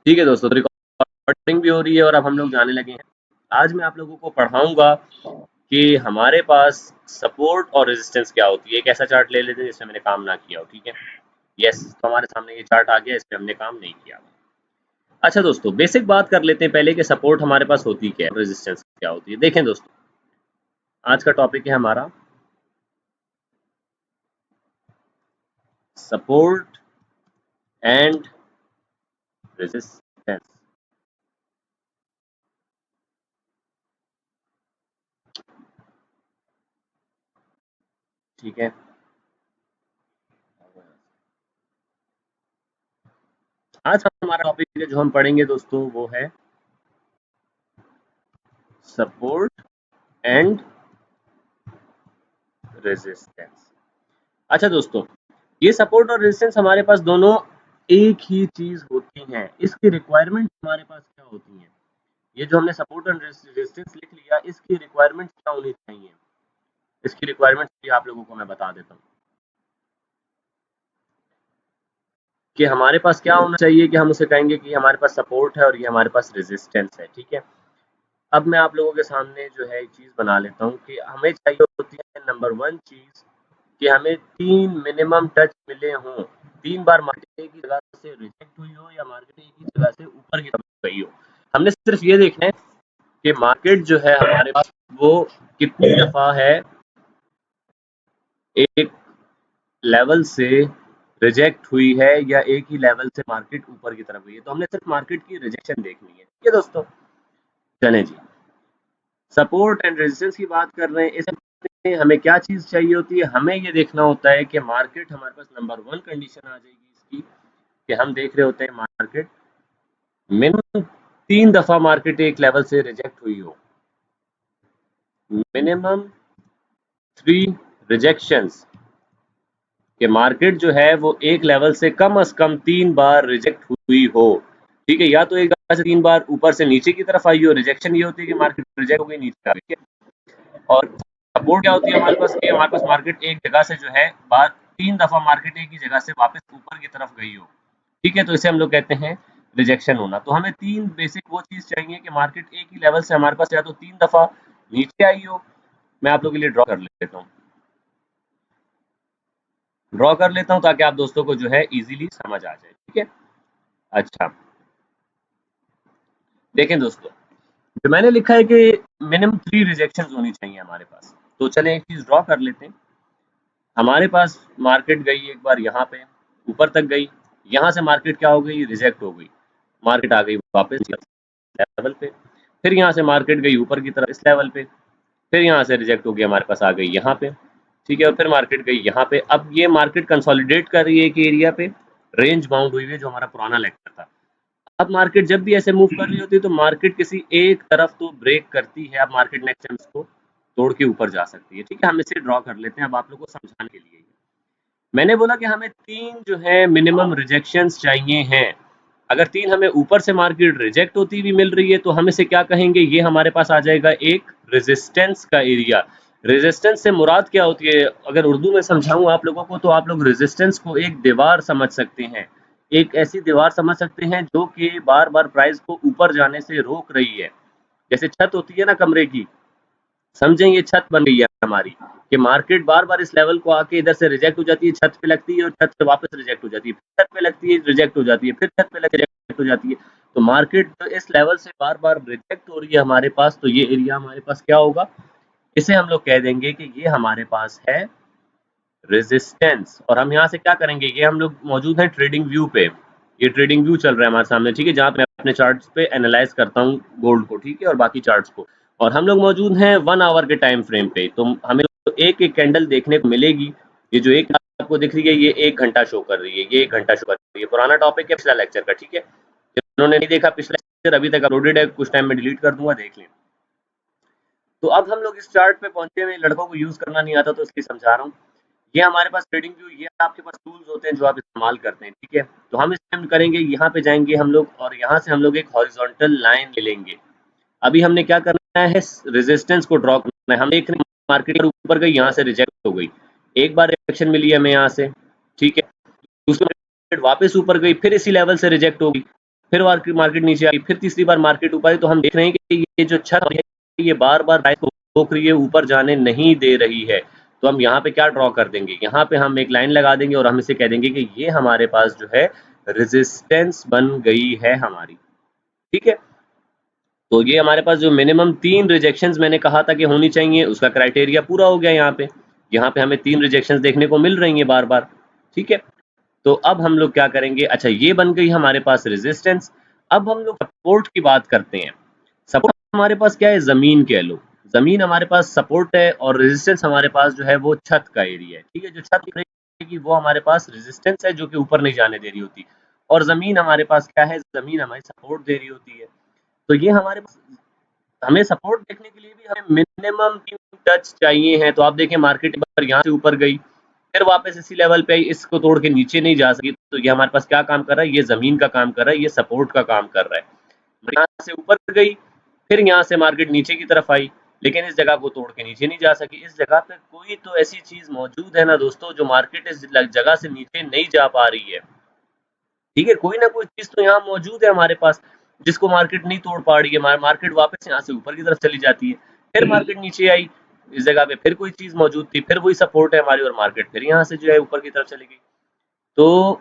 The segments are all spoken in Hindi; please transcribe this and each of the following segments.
ठीक है दोस्तों, तो रिकॉर्डिंग भी हो रही है और अब हम लोग जाने लगे हैं। आज मैं आप लोगों को पढ़ाऊंगा कि हमारे पास सपोर्ट और रेजिस्टेंस क्या होती है। एक ऐसा चार्ट ले लेते हैं जिसमें मैंने काम ना किया हो। ठीक है, यस, तो हमारे सामने ये चार्ट आ गया, इस पे हमने काम नहीं किया। अच्छा दोस्तों, बेसिक बात कर लेते हैं पहले कि सपोर्ट हमारे पास होती क्या है, रेजिस्टेंस क्या होती है। देखें दोस्तों, आज का टॉपिक है हमारा सपोर्ट एंड रेजिस्टेंस। ठीक है, आज हमारा टॉपिक जो हम पढ़ेंगे दोस्तों वो है सपोर्ट एंड रेजिस्टेंस। अच्छा दोस्तों, ये सपोर्ट और रेजिस्टेंस हमारे पास दोनों एक ही चीज होती हैं। इसकी रिक्वायरमेंट हमारे पास क्या होती है? ये जो हमने सपोर्ट एंड रेजिस्टेंस लिख लिया, इसकी रिक्वायरमेंट क्या होनी चाहिए? इसकी रिक्वायरमेंट भी आप लोगों को मैं बता देता हूँ कि हमारे पास क्या होना चाहिए कि हम उसे कहेंगे कि हमारे पास सपोर्ट है और ये हमारे पास रेजिस्टेंस है। ठीक है, अब मैं आप लोगों के सामने जो है एक चीज बना लेता हूँ कि हमें चाहिए होती है नंबर वन चीज कि हमें 3 मिनिमम टच मिले हों। 3 बार मार्केट एक ही जगह से रिजेक्ट हुई हो या मार्केट एक ही जगह से ऊपर की तरफ गई हो। हमने सिर्फ ये देखना है कि मार्केट जो है हमारे पास वो कितनी दफा है एक लेवल से रिजेक्ट हुई है या एक ही लेवल से मार्केट ऊपर की तरफ गई है। तो हमने सिर्फ मार्केट की रिजेक्शन देखनी है। ठीक है दोस्तों, चलें जी, सपोर्ट एंड रेजिस्टेंस की बात कर रहे हैं। इसमें हमें क्या चीज चाहिए होती है? हमें ये देखना होता है कि मार्केट हमारे पास नंबर वन कंडीशन आ जाएगी इसकी कि हम देख रहे होते हैं मार्केट मिनिमम 3 दफा मार्केट एक लेवल से रिजेक्ट हुई हो। मिनिमम 3 रिजेक्शंस कि मार्केट जो है वो एक लेवल से कम कम 3 बार रिजेक्ट हुई हो। ठीक है, या तो एक जगह से 3 बार ऊपर से नीचे की तरफ आई हो। रिजेक्शन ये होती है कि मार्केट रिजेक्ट हो गई, नीचे आ गई। और सपोर्ट क्या होती है हमारे पास कि हमारे पास मार्केट एक जगह से जो है बार 3 दफा मार्केट एक ही जगह से वापस ऊपर की तरफ गई हो। ठीक है, तो इसे हम लोग कहते हैं रिजेक्शन होना। तो हमें 3 बेसिक वो चीज चाहिए कि मार्केट एक ही लेवल से हमारे पास या तो 3 दफा नीचे आई हो। मैं आप लोगों के लिए ड्रॉ कर लेता हूँ ताकि आप दोस्तों को जो है इजीली समझ आ जाए। ठीक है, अच्छा देखें दोस्तों, जो मैंने लिखा है कि मिनिमम 3 रिजेक्शंस होनी चाहिए हमारे पास। तो चलें एक चीज ड्रॉ कर लेते हैं। हमारे पास मार्केट गई एक बार यहाँ पे ऊपर तक गई, यहाँ से मार्केट क्या हो गई? रिजेक्ट हो गई। मार्केट आ गई वापस लेवल पे, फिर यहाँ से मार्केट गई ऊपर की तरफ इस लेवल पे, फिर यहाँ से रिजेक्ट हो गया, हमारे पास आ गई यहाँ पे। ठीक है, और फिर मार्केट गई यहाँ पे। अब ये मार्केट कंसोलिडेट कर रही है एक एरिया पे, रेंज बाउंड हुई है जो हमारा पुराना लेक्चर था। अब मार्केट जब भी ऐसे मूव कर रही होती है तो मार्केट किसी एक तरफ तो ब्रेक करती है। अब मार्केट नेक्स्ट टाइम इसको तोड़ के ऊपर जा सकती है। ठीक है, हम इसे ड्रॉ कर लेते हैं अब आप लोगों को समझाने के लिए। मैंने बोला कि हमें 3 जो है मिनिमम रिजेक्शंस चाहिए हैं। अगर 3 हमें ऊपर से मार्केट रिजेक्ट होती हुई मिल रही है तो हम इसे क्या कहेंगे? ये हमारे पास आ जाएगा एक रेजिस्टेंस का एरिया। रेजिस्टेंस से मुराद क्या होती है? अगर उर्दू में समझाऊं आप लोगों को तो आप लोग रेजिस्टेंस को एक दीवार समझ सकते हैं। एक ऐसी दीवार समझ सकते हैं जो कि बार-बार प्राइस को ऊपर जाने से रोक रही है। जैसे छत होती है ना कमरे की, समझें ये छत बन गई है हमारी कि मार्केट बार-बार इस लेवल को आके इधर से रिजेक्ट हो जाती है, छत पे लगती है और छत से वापस रिजेक्ट हो जाती है, फिर छत पे लगती है, रिजेक्ट हो जाती है, फिर छत पे रिजेक्ट हो जाती है। तो मार्केट तो इस लेवल से बार-बार रिजेक्ट हो रही है हमारे पास, तो ये एरिया हमारे पास क्या होगा? इसे हम लोग कह देंगे कि ये हमारे पास है रेजिस्टेंस। और हम यहाँ से क्या करेंगे? ये हम लोग मौजूद हैं ट्रेडिंग व्यू पे। ये ट्रेडिंग व्यू चल रहा है हमारे सामने, ठीक है, जहाँ पे मैं अपने चार्ट्स पे एनालाइज करता हूँ गोल्ड को, ठीक है, और बाकी चार्ट्स को। और हम लोग मौजूद हैं 1 आवर के टाइम फ्रेम पे। तो हमें तो एक एक कैंडल देखने को मिलेगी। ये जो एक आपको दिख रही है ये 1 घंटा शो कर रही है, ये 1 घंटा शो कर रही है। पुराना टॉपिक है पिछला लेक्चर का, ठीक है, जिन्होंने नहीं देखा पिछला लेक्चर अभी तक अपलोडेड है, कुछ टाइम में डिलीट कर दूंगा, देख लें। तो अब हम लोग इस चार्ट पे पहुंचे हुए, लड़कों को यूज करना नहीं आता तो इसलिए समझा रहा हूँ। ये हमारे पास ट्रेडिंग व्यू, ये आपके पास टूल्स होते हैं जो आप इस्तेमाल करते हैं। ठीक है, तो हम इस्तेमाल करेंगे, यहाँ पे जाएंगे हम लोग और यहाँ से हम लोग एक हॉरिजॉन्टल लाइन ले लेंगे। अभी हमने क्या करना है? रेजिस्टेंस को ड्रॉ करना है। हम देख रहे हैं मार्केट ऊपर गई, यहाँ से रिजेक्ट हो गई, एक बार रिजेक्शन मिली हमें यहाँ से, ठीक है, दूसरी मार्केट वापस ऊपर गई, फिर इसी लेवल से रिजेक्ट हो गई। फिर मार्केट नीचे आई, फिर तीसरी बार मार्केट ऊपर आई, तो हम देख रहे हैं कि ये जो छत है ये बार बार प्राइस को रोक रही है, ऊपर जाने नहीं दे रही है। तो हम यहाँ पे क्या ड्रॉ कर देंगे, यहाँ पे हम एक लाइन लगा देंगे और हम इसे कह देंगे कि ये हमारे पास जो है रेजिस्टेंस बन गई है हमारी। ठीक है, तो ये हमारे पास जो मिनिमम 3 रिजेक्शंस मैंने कहा था कि होनी चाहिए, उसका क्राइटेरिया पूरा हो गया यहाँ पे। यहाँ पे हमें 3 रिजेक्शंस देखने को मिल रही हैं बार बार। ठीक है, तो अब हम लोग क्या करेंगे, अच्छा ये बन गई हमारे पास रेजिस्टेंस। अब हम लोग सपोर्ट की बात करते हैं। सपोर्ट हमारे पास क्या है, जमीन कह लो, जमीन हमारे पास सपोर्ट है और रेजिस्टेंस हमारे पास जो है वो छत का एरिया है। ठीक है, जो छत रहेगी वो हमारे पास रेजिस्टेंस है जो कि ऊपर नहीं जाने दे रही होती, और जमीन हमारे पास क्या है, जमीन हमारी सपोर्ट दे रही होती है। तो ये हमारे पास, हमें सपोर्ट देखने के लिए भी हमें मिनिमम 3 टच चाहिए हैं। तो आप देखें मार्केट पर यहाँ से ऊपर गई, फिर वापस इसी लेवल पे आई, इसको तोड़ के नीचे नहीं जा सकी, तो ये हमारे पास क्या काम कर रहा है, ये जमीन का काम कर रहा है, ये सपोर्ट का काम कर रहा है। यहाँ से ऊपर गई, फिर यहाँ से मार्केट नीचे की तरफ आई, लेकिन इस जगह को तोड़ के नीचे नहीं जा सकी। इस जगह पे कोई तो ऐसी चीज मौजूद है ना दोस्तों, जो मार्केट इस जगह से नीचे नहीं जा पा रही है। ठीक है, कोई ना कोई चीज तो यहाँ मौजूद है हमारे पास, जिसको मार्केट नहीं तोड़ पा रही है। मार्केट वापस यहाँ से ऊपर की तरफ चली जाती है, फिर मार्केट नीचे आई, इस जगह पे फिर कोई चीज मौजूद थी, फिर वही सपोर्ट है हमारी, और मार्केट फिर यहाँ से जो है ऊपर की तरफ चली गई। तो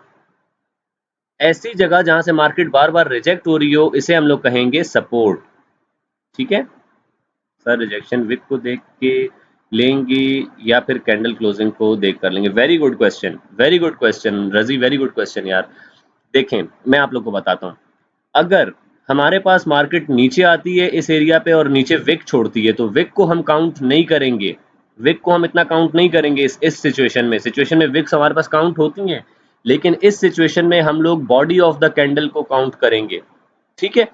ऐसी जगह जहां से मार्केट बार बार रिजेक्ट हो रही हो, इसे हम लोग कहेंगे सपोर्ट। ठीक है सर, रिजेक्शन विक को देख के लेंगे या फिर कैंडल क्लोजिंग को देख कर लेंगे? Very good question, very good question रजी, वेरी गुड क्वेश्चन यार। देखें, मैं आप लोग को बताता हूँ, अगर हमारे पास मार्केट नीचे आती है इस एरिया पे और नीचे विक छोड़ती है, तो विक को हम काउंट नहीं करेंगे, विक को हम इतना काउंट नहीं करेंगे इस सिचुएशन में विक्स हमारे पास काउंट होती हैं, लेकिन इस सिचुएशन में हम लोग बॉडी ऑफ द कैंडल को काउंट करेंगे। ठीक है,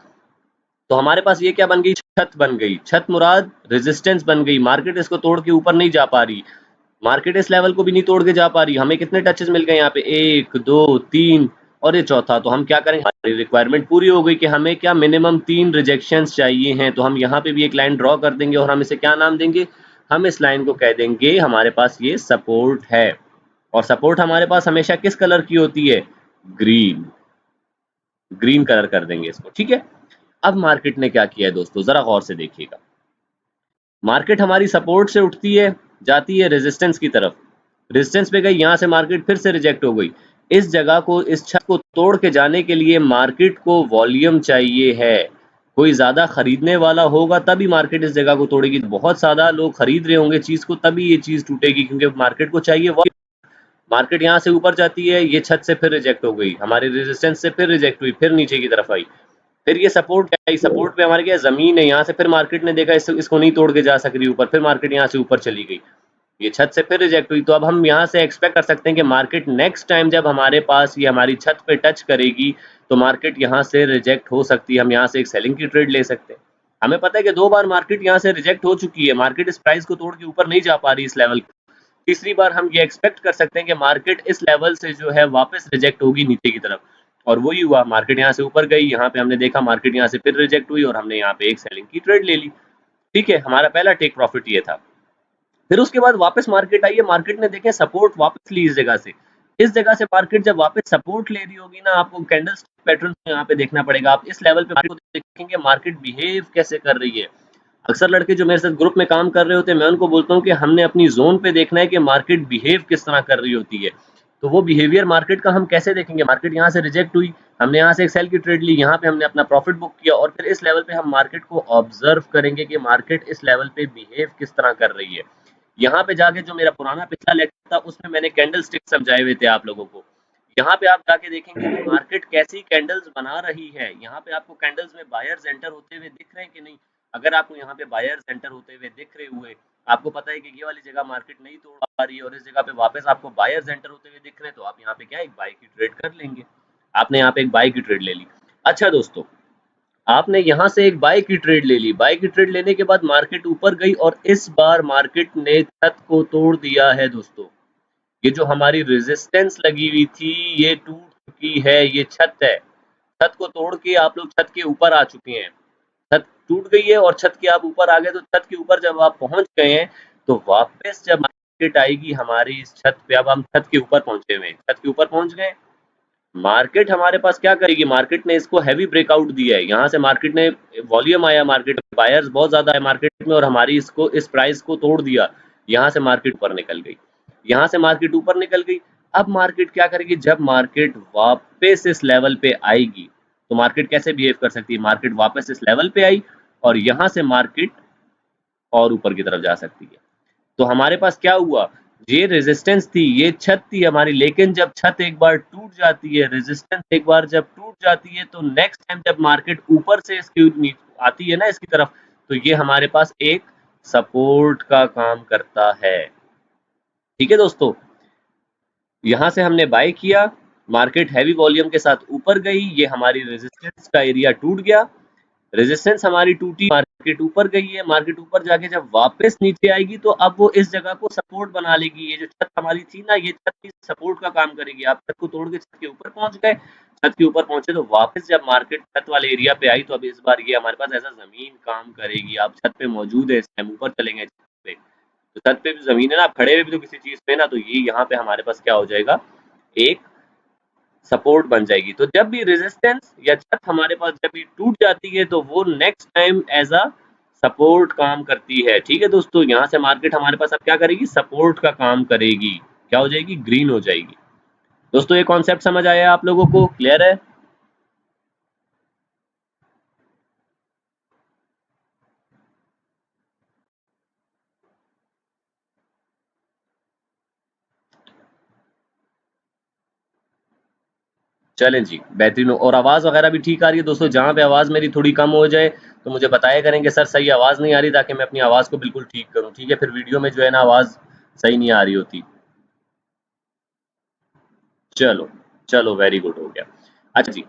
तो हमारे पास ये क्या बन गई, छत बन गई। छत मुराद रेजिस्टेंस बन गई, मार्केट इसको तोड़ के ऊपर नहीं जा पा रही, मार्केट इस लेवल को भी नहीं तोड़ के जा पा रही। हमें कितने टचेस मिल गए यहाँ पे, 1 2 3 और ये चौथा। तो हम क्या करेंगे, हमारी रिक्वायरमेंट पूरी हो गई कि हमें क्या मिनिमम 3 रिजेक्शंस चाहिए हैं। तो हम यहाँ पे भी एक लाइन ड्रॉ कर देंगे और हम इसे क्या नाम देंगे, हम इस लाइन को कह देंगे हमारे पास ये सपोर्ट है। और सपोर्ट हमारे पास हमेशा किस कलर की होती है, ग्रीन, ग्रीन कलर कर देंगे इसको। ठीक है, अब मार्केट ने क्या किया है दोस्तों, जरा गौर से देखिएगा। मार्केट हमारी सपोर्ट से उठती है, जाती है रेजिस्टेंस की तरफ, रेजिस्टेंस पे गई, यहाँ से मार्केट फिर से रिजेक्ट हो गई। इस जगह को, इस छत को तोड़ के जाने के लिए मार्केट को वॉल्यूम चाहिए है, कोई ज्यादा खरीदने वाला होगा तभी मार्केट इस जगह को तोड़ेगी। बहुत ज्यादा लोग खरीद रहे होंगे चीज को, तभी ये चीज टूटेगी, क्योंकि मार्केट को चाहिए वॉल्यूम। मार्केट यहाँ से ऊपर जाती है, ये छत से फिर रिजेक्ट हो गई, हमारी रेजिस्टेंस से फिर रिजेक्ट हुई, फिर नीचे की तरफ आई, फिर ये सपोर्ट क्या है, सपोर्ट पे हमारे क्या जमीन है, यहाँ से फिर मार्केट ने देखा इसको नहीं तोड़ के जा सक रही ऊपर, फिर मार्केट यहाँ से ऊपर चली गई, ये छत से फिर रिजेक्ट हुई। तो अब हम यहाँ से एक्सपेक्ट कर सकते हैं कि मार्केट नेक्स्ट टाइम जब हमारे पास ये हमारी छत पे टच करेगी, तो मार्केट यहाँ से रिजेक्ट हो सकती है, हम यहाँ से एक सेलिंग की ट्रेड ले सकते हैं। हमें पता है कि 2 बार मार्केट यहाँ से रिजेक्ट हो चुकी है, मार्केट इस प्राइस को तोड़ के ऊपर नहीं जा पा रही इस लेवल। तीसरी बार हम ये एक्सपेक्ट कर सकते हैं कि मार्केट इस लेवल से जो है वापस रिजेक्ट होगी नीचे की तरफ, और वही हुआ, मार्केट यहाँ से ऊपर गई, यहाँ पे हमने देखा मार्केट यहाँ से फिर रिजेक्ट हुई और हमने यहाँ पे एक सेलिंग की ट्रेड ले ली। ठीक है, हमारा पहला टेक प्रॉफिट ये था। फिर उसके बाद वापस मार्केट आई है, मार्केट ने देखे सपोर्ट वापस ली इस जगह से, इस जगह से मार्केट जब वापस सपोर्ट ले रही होगी ना, आपको कैंडल पैटर्न यहाँ पे देखना पड़ेगा। आप इस लेवल पे मार्केट को देखेंगे मार्केट बिहेव कैसे कर रही है। अक्सर लड़के जो मेरे साथ ग्रुप में काम कर रहे होते हैं, मैं उनको बोलता हूँ कि हमने अपनी जोन पे देखना है कि मार्केट बिहेव किस तरह कर रही होती है। तो वो बिहेवियर मार्केट का हम कैसे देखेंगे, मार्केट यहाँ से रिजेक्ट हुई, हमने यहाँ से एक सेल की ट्रेड ली, यहाँ पे हमने अपना प्रॉफिट बुक किया, और फिर इस लेवल पे हम मार्केट को ऑब्जर्व करेंगे कि मार्केट इस लेवल पे बिहेव किस तरह कर रही है। यहाँ पे जाके जो मेरा पुराना पिछला लेक्चर था उसमें मैंने कैंडल स्टिक समझाए हुए थे आप लोगों को। यहाँ पे आप जाके देखेंगे कि मार्केट कैसी कैंडल्स बना रही है। यहाँ पे आपको कैंडल्स में बायर्स एंटर होते हुए दिख रहे हैं कि नहीं? अगर आपको यहाँ पे बायर्स एंटर होते हुए दिख रहे हुए, आपको पता है कि ये वाली जगह मार्केट नहीं तोड़ पा रही है और इस जगह पे वापस आपको बायर्स एंटर होते हुए दिख रहे हैं, तो आप यहाँ पे क्या एक बाय की ट्रेड कर लेंगे। आपने यहाँ पे एक बाय की ट्रेड ले ली। अच्छा दोस्तों, आपने यहाँ से एक बाय की ट्रेड ले ली, बाय की ट्रेड लेने के बाद मार्केट ऊपर गई और इस बार मार्केट ने छत को तोड़ दिया है दोस्तों। ये जो हमारी रेजिस्टेंस लगी हुई थी ये टूट चुकी है, ये छत है, छत को तोड़ के आप लोग छत के ऊपर आ चुके हैं। छत टूट गई है और छत के आप ऊपर आ गए, तो छत के ऊपर जब आप पहुंच गए हैं, तो वापस जब मार्केट आएगी हमारी इस छत पे, अब हम छत के ऊपर पहुंचे हुए हैं, छत के ऊपर पहुंच गए, मार्केट हमारे पास क्या करेगी, मार्केट ने इसको हैवी ब्रेकआउट दिया है, यहाँ से मार्केट ने वॉल्यूम आया, मार्केट में बायर्स बहुत ज्यादा है मार्केट में, और हमारी इसको इस प्राइस को तोड़ दिया, यहाँ से मार्केट ऊपर निकल गई, यहाँ से मार्केट ऊपर निकल गई। अब मार्केट क्या करेगी, जब मार्केट वापस इस लेवल पे आएगी तो मार्केट कैसे बिहेव कर सकती है, मार्केट वापस इस लेवल पे आई और यहाँ से मार्केट और ऊपर की तरफ जा सकती है। तो हमारे पास क्या हुआ, ये रेजिस्टेंस थी, ये छत थी हमारी, लेकिन जब छत एक बार टूट जाती है, रेजिस्टेंस एक बार जब टूट जाती है, तो नेक्स्ट टाइम जब मार्केट ऊपर से इसकी आती है ना इसकी तरफ, तो ये हमारे पास एक सपोर्ट का काम करता है। ठीक है दोस्तों, यहां से हमने बाय किया, मार्केट हैवी वॉल्यूम के साथ ऊपर गई, ये हमारी रेजिस्टेंस का एरिया टूट गया, रेजिस्टेंस हमारी टूटी, मार्केट ऊपर गई है, मार्केट ऊपर जाके जब वापस नीचे आएगी तो अब वो इस जगह को सपोर्ट बना लेगी, ये जो छत हमारी थी ना, ये छत की सपोर्ट का काम करेगी। आप छत को तोड़ के छत के ऊपर पहुंच गए, छत के ऊपर पहुंचे तो वापस जब मार्केट छत वाले एरिया पे आई, तो अब इस बार ये हमारे पास ऐसा जमीन काम करेगी। आप छत पे मौजूद है, इस टाइम ऊपर चलेंगे छत पे, तो छत पे भी जमीन है ना, आप खड़े हुए भी तो किसी चीज पे ना, तो ये यहाँ पे हमारे पास क्या हो जाएगा, एक सपोर्ट बन जाएगी। तो जब भी रेजिस्टेंस या छत हमारे पास जब भी टूट जाती है तो वो next time as a support काम करती है। ठीक है दोस्तों, यहाँ से मार्केट हमारे पास अब क्या करेगी, सपोर्ट का काम करेगी, क्या हो जाएगी, ग्रीन हो जाएगी। दोस्तों ये कॉन्सेप्ट समझ आया आप लोगों को, क्लियर है? चलें जी, बेहतरीन हो। और आवाज़ वगैरह भी ठीक आ रही है दोस्तों? जहाँ पे आवाज़ मेरी थोड़ी कम हो जाए तो मुझे बताया करेंगे सर सही आवाज़ नहीं आ रही, ताकि मैं अपनी आवाज़ को बिल्कुल ठीक करूँ। ठीक है, फिर वीडियो में जो है ना आवाज़ सही नहीं आ रही होती। चलो, चलो वेरी गुड हो गया। अच्छा जी,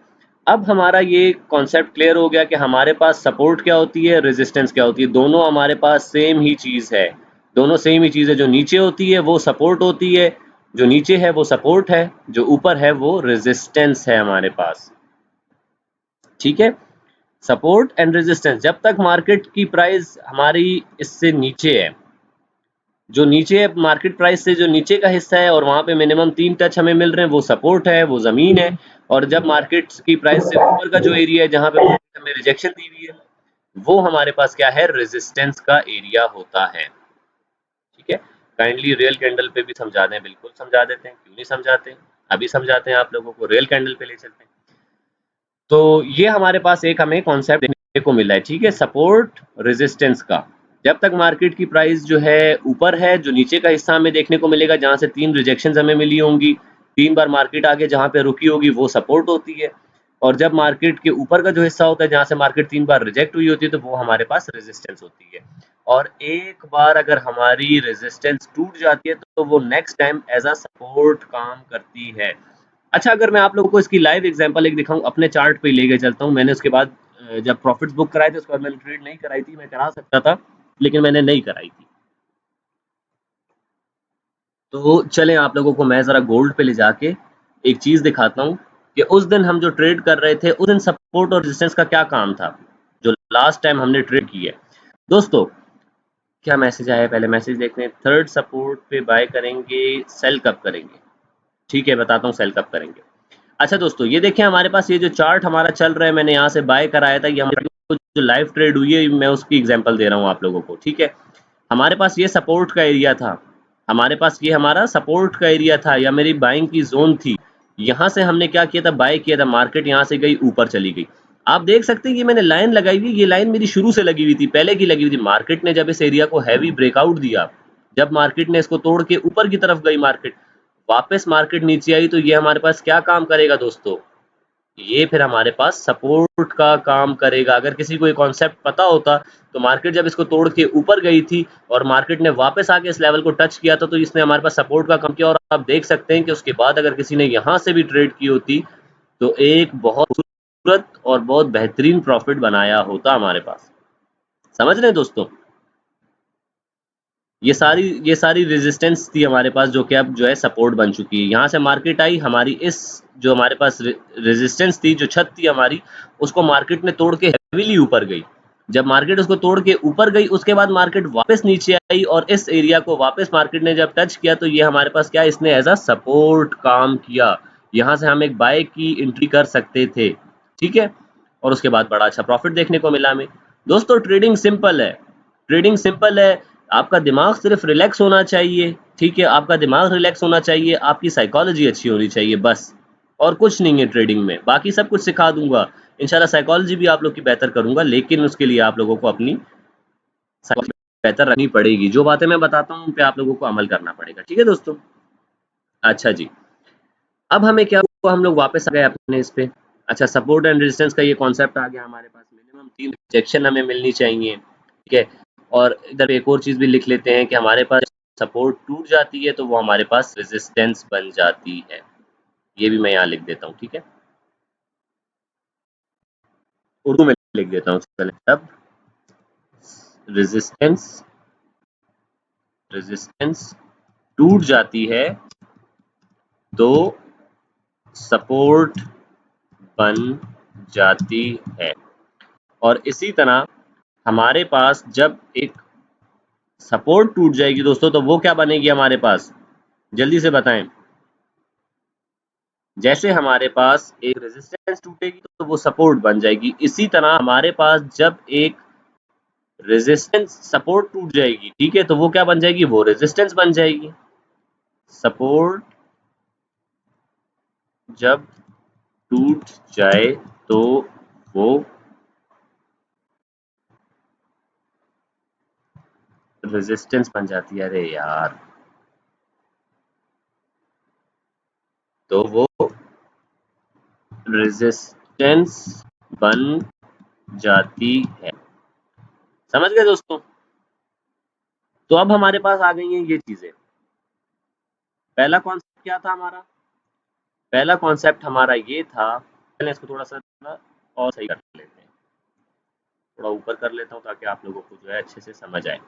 अब हमारा ये कॉन्सेप्ट क्लियर हो गया कि हमारे पास सपोर्ट क्या होती है, रेजिस्टेंस क्या होती है। दोनों हमारे पास सेम ही चीज़ है, दोनों सेम ही चीज़ है। जो नीचे होती है वो सपोर्ट होती है, जो नीचे है वो सपोर्ट है, जो ऊपर है वो रेजिस्टेंस है हमारे पास। ठीक है, सपोर्ट एंड रेजिस्टेंस। जब तक मार्केट की प्राइस हमारी इससे नीचे है, जो नीचे है मार्केट प्राइस से जो नीचे का हिस्सा है और वहां पे मिनिमम 3 टच हमें मिल रहे हैं, वो सपोर्ट है, वो जमीन है। और जब मार्केट की प्राइस से ऊपर का जो एरिया है जहां पे हमें रिजेक्शन दी हुई है, वो हमारे पास क्या है, रेजिस्टेंस का एरिया होता है। ठीक है, काइंडली रियल कैंडल पे भी समझा दें, बिल्कुल समझा देते हैं, क्यों नहीं समझाते, अभी समझाते हैं आप लोगों को, रियल कैंडल पे ले चलते हैं। तो ये हमारे पास एक हमें कॉन्सेप्ट देखने को मिला है। ठीक है, सपोर्ट रेजिस्टेंस का। जब तक मार्केट की प्राइस जो है ऊपर है, जो नीचे का हिस्सा हमें देखने को मिलेगा जहां से 3 रिजेक्शन हमें मिली होंगी, 3 बार मार्केट आगे जहां पे रुकी होगी वो सपोर्ट होती है। और जब मार्केट के ऊपर का जो हिस्सा होता है जहां से मार्केट 3 बार रिजेक्ट हुई होती है, तो वो हमारे पास रेजिस्टेंस होती है। और एक बार अगर हमारी रेजिस्टेंस टूट जाती है तो वो next time as a support काम करती है। अच्छा, अगर मैं आप लोगों को इसकी लाइव एग्जांपल एक दिखाऊं, अपने चार्ट पे लेके चलता हूं। मैंने उसके बाद जब प्रॉफिट्स बुक कराए थे उसके बाद मैंने ट्रेड नहीं कराई थी, मैं करा सकता था लेकिन मैंने नहीं कराई थी। तो चलें आप लोगों को मैं जरा गोल्ड पे ले जाके एक चीज दिखाता हूँ कि उस दिन हम जो ट्रेड कर रहे थे उस दिन सपोर्ट और रेजिस्टेंस का क्या काम था, जो लास्ट टाइम हमने ट्रेड की है। दोस्तों क्या मैसेज आया, पहले मैसेज देखते हैं। थर्ड सपोर्ट पे बाय करेंगे, सेल कब करेंगे? ठीक है, बताता हूँ सेल कब करेंगे। अच्छा दोस्तों, ये देखिए हमारे पास ये जो चार्ट हमारा चल रहा है, मैंने यहाँ से बाय कराया था, ये हमारी जो लाइव ट्रेड हुई है मैं उसकी एग्जांपल दे रहा हूँ आप लोगों को। ठीक है, हमारे पास ये सपोर्ट का एरिया था, हमारे पास ये हमारा सपोर्ट का एरिया था या मेरी बाइंग की जोन थी। यहाँ से हमने क्या किया था, बाय किया था, मार्केट यहाँ से गई ऊपर चली गई। आप देख सकते हैं कि मैंने लाइन लगाई हुई, ये लाइन मेरी शुरू से लगी हुई थी, पहले की लगी हुई थी। मार्केट ने जब इस एरिया को हैवी ब्रेकआउट दिया, जब मार्केट ने इसको तोड़ के ऊपर की तरफ गई, मार्केट वापस मार्केट नीचे आई, तो ये हमारे पास क्या काम करेगा दोस्तों, ये फिर हमारे पास सपोर्ट का काम करेगा। अगर किसी को ये कॉन्सेप्ट पता होता तो मार्केट जब इसको तोड़ के ऊपर गई थी और मार्केट ने वापस आके इस लेवल को टच किया था, तो इसने हमारे पास सपोर्ट का काम किया। और आप देख सकते हैं कि उसके बाद अगर किसी ने यहाँ से भी ट्रेड की होती तो एक बहुत खूबसूरत और बहुत बेहतरीन प्रॉफिट बनाया होता हमारे पास। समझ रहे हैं दोस्तों, ये सारी रेजिस्टेंस थी हमारे पास, जो कि अब जो है सपोर्ट बन चुकी है। यहाँ से मार्केट आई, हमारी इस जो हमारे पास रेजिस्टेंस थी, जो छत थी हमारी, उसको मार्केट ने तोड़ के हैवीली ऊपर गई। जब मार्केट उसको तोड़ के ऊपर गई, उसके बाद मार्केट वापस नीचे आई और इस एरिया को वापस मार्केट ने जब टच किया, तो ये हमारे पास क्या, इसने एज अ सपोर्ट काम किया। यहाँ से हम एक बाय की एंट्री कर सकते थे, ठीक है, और उसके बाद बड़ा अच्छा प्रॉफिट देखने को मिला हमें। दोस्तों ट्रेडिंग सिंपल है, ट्रेडिंग सिंपल है, आपका दिमाग सिर्फ रिलैक्स होना चाहिए, ठीक है, आपका दिमाग रिलैक्स होना चाहिए, आपकी साइकोलॉजी अच्छी होनी चाहिए बस, और कुछ नहीं है ट्रेडिंग में, बाकी सब कुछ सिखा दूंगा इंशाल्लाह। साइकोलॉजी भी आप लोग की बेहतर करूंगा, लेकिन उसके लिए आप लोगों को अपनी साइकोलॉजी बेहतर रखनी पड़ेगी। जो बातें मैं बताता हूँ उन पे आप लोगों को अमल करना पड़ेगा, ठीक है दोस्तों। अच्छा जी, अब हमें क्या हुआ, हम लोग वापस आ गए अपने इस पे। अच्छा, सपोर्ट एंड रेजिस्टेंस का ये कॉन्सेप्ट आ गया हमारे पास, मिनिमम 3 रिजेक्शन हमें मिलनी चाहिए, ठीक है। और इधर एक और चीज भी लिख लेते हैं कि हमारे पास सपोर्ट टूट जाती है तो वो हमारे पास रेजिस्टेंस बन जाती है, ये भी मैं यहाँ लिख देता हूँ, ठीक है, उर्दू में लिख देता हूँ। चले, अब रेजिस्टेंस रेजिस्टेंस टूट जाती है तो सपोर्ट बन जाती है। और इसी तरह हमारे पास जब एक सपोर्ट टूट जाएगी दोस्तों तो वो क्या बनेगी हमारे पास, जल्दी से बताएं। जैसे हमारे पास एक रेजिस्टेंस टूटेगी तो वो सपोर्ट बन जाएगी, इसी तरह हमारे पास जब एक रेजिस्टेंस सपोर्ट टूट जाएगी, ठीक है, तो वो क्या बन जाएगी, वो रेजिस्टेंस बन जाएगी। सपोर्ट जब टूट जाए तो वो रेजिस्टेंस बन जाती है। अरे यार, तो वो रेजिस्टेंस बन जाती है। समझ गए दोस्तों। तो अब हमारे पास आ गई हैं ये चीजें। पहला कॉन्सेप्ट क्या था हमारा, पहला कॉन्सेप्ट हमारा ये था, पहले इसको थोड़ा सा और सही कर लेते हैं, थोड़ा ऊपर कर लेता हूँ ताकि आप लोगों को जो है अच्छे से समझ आए,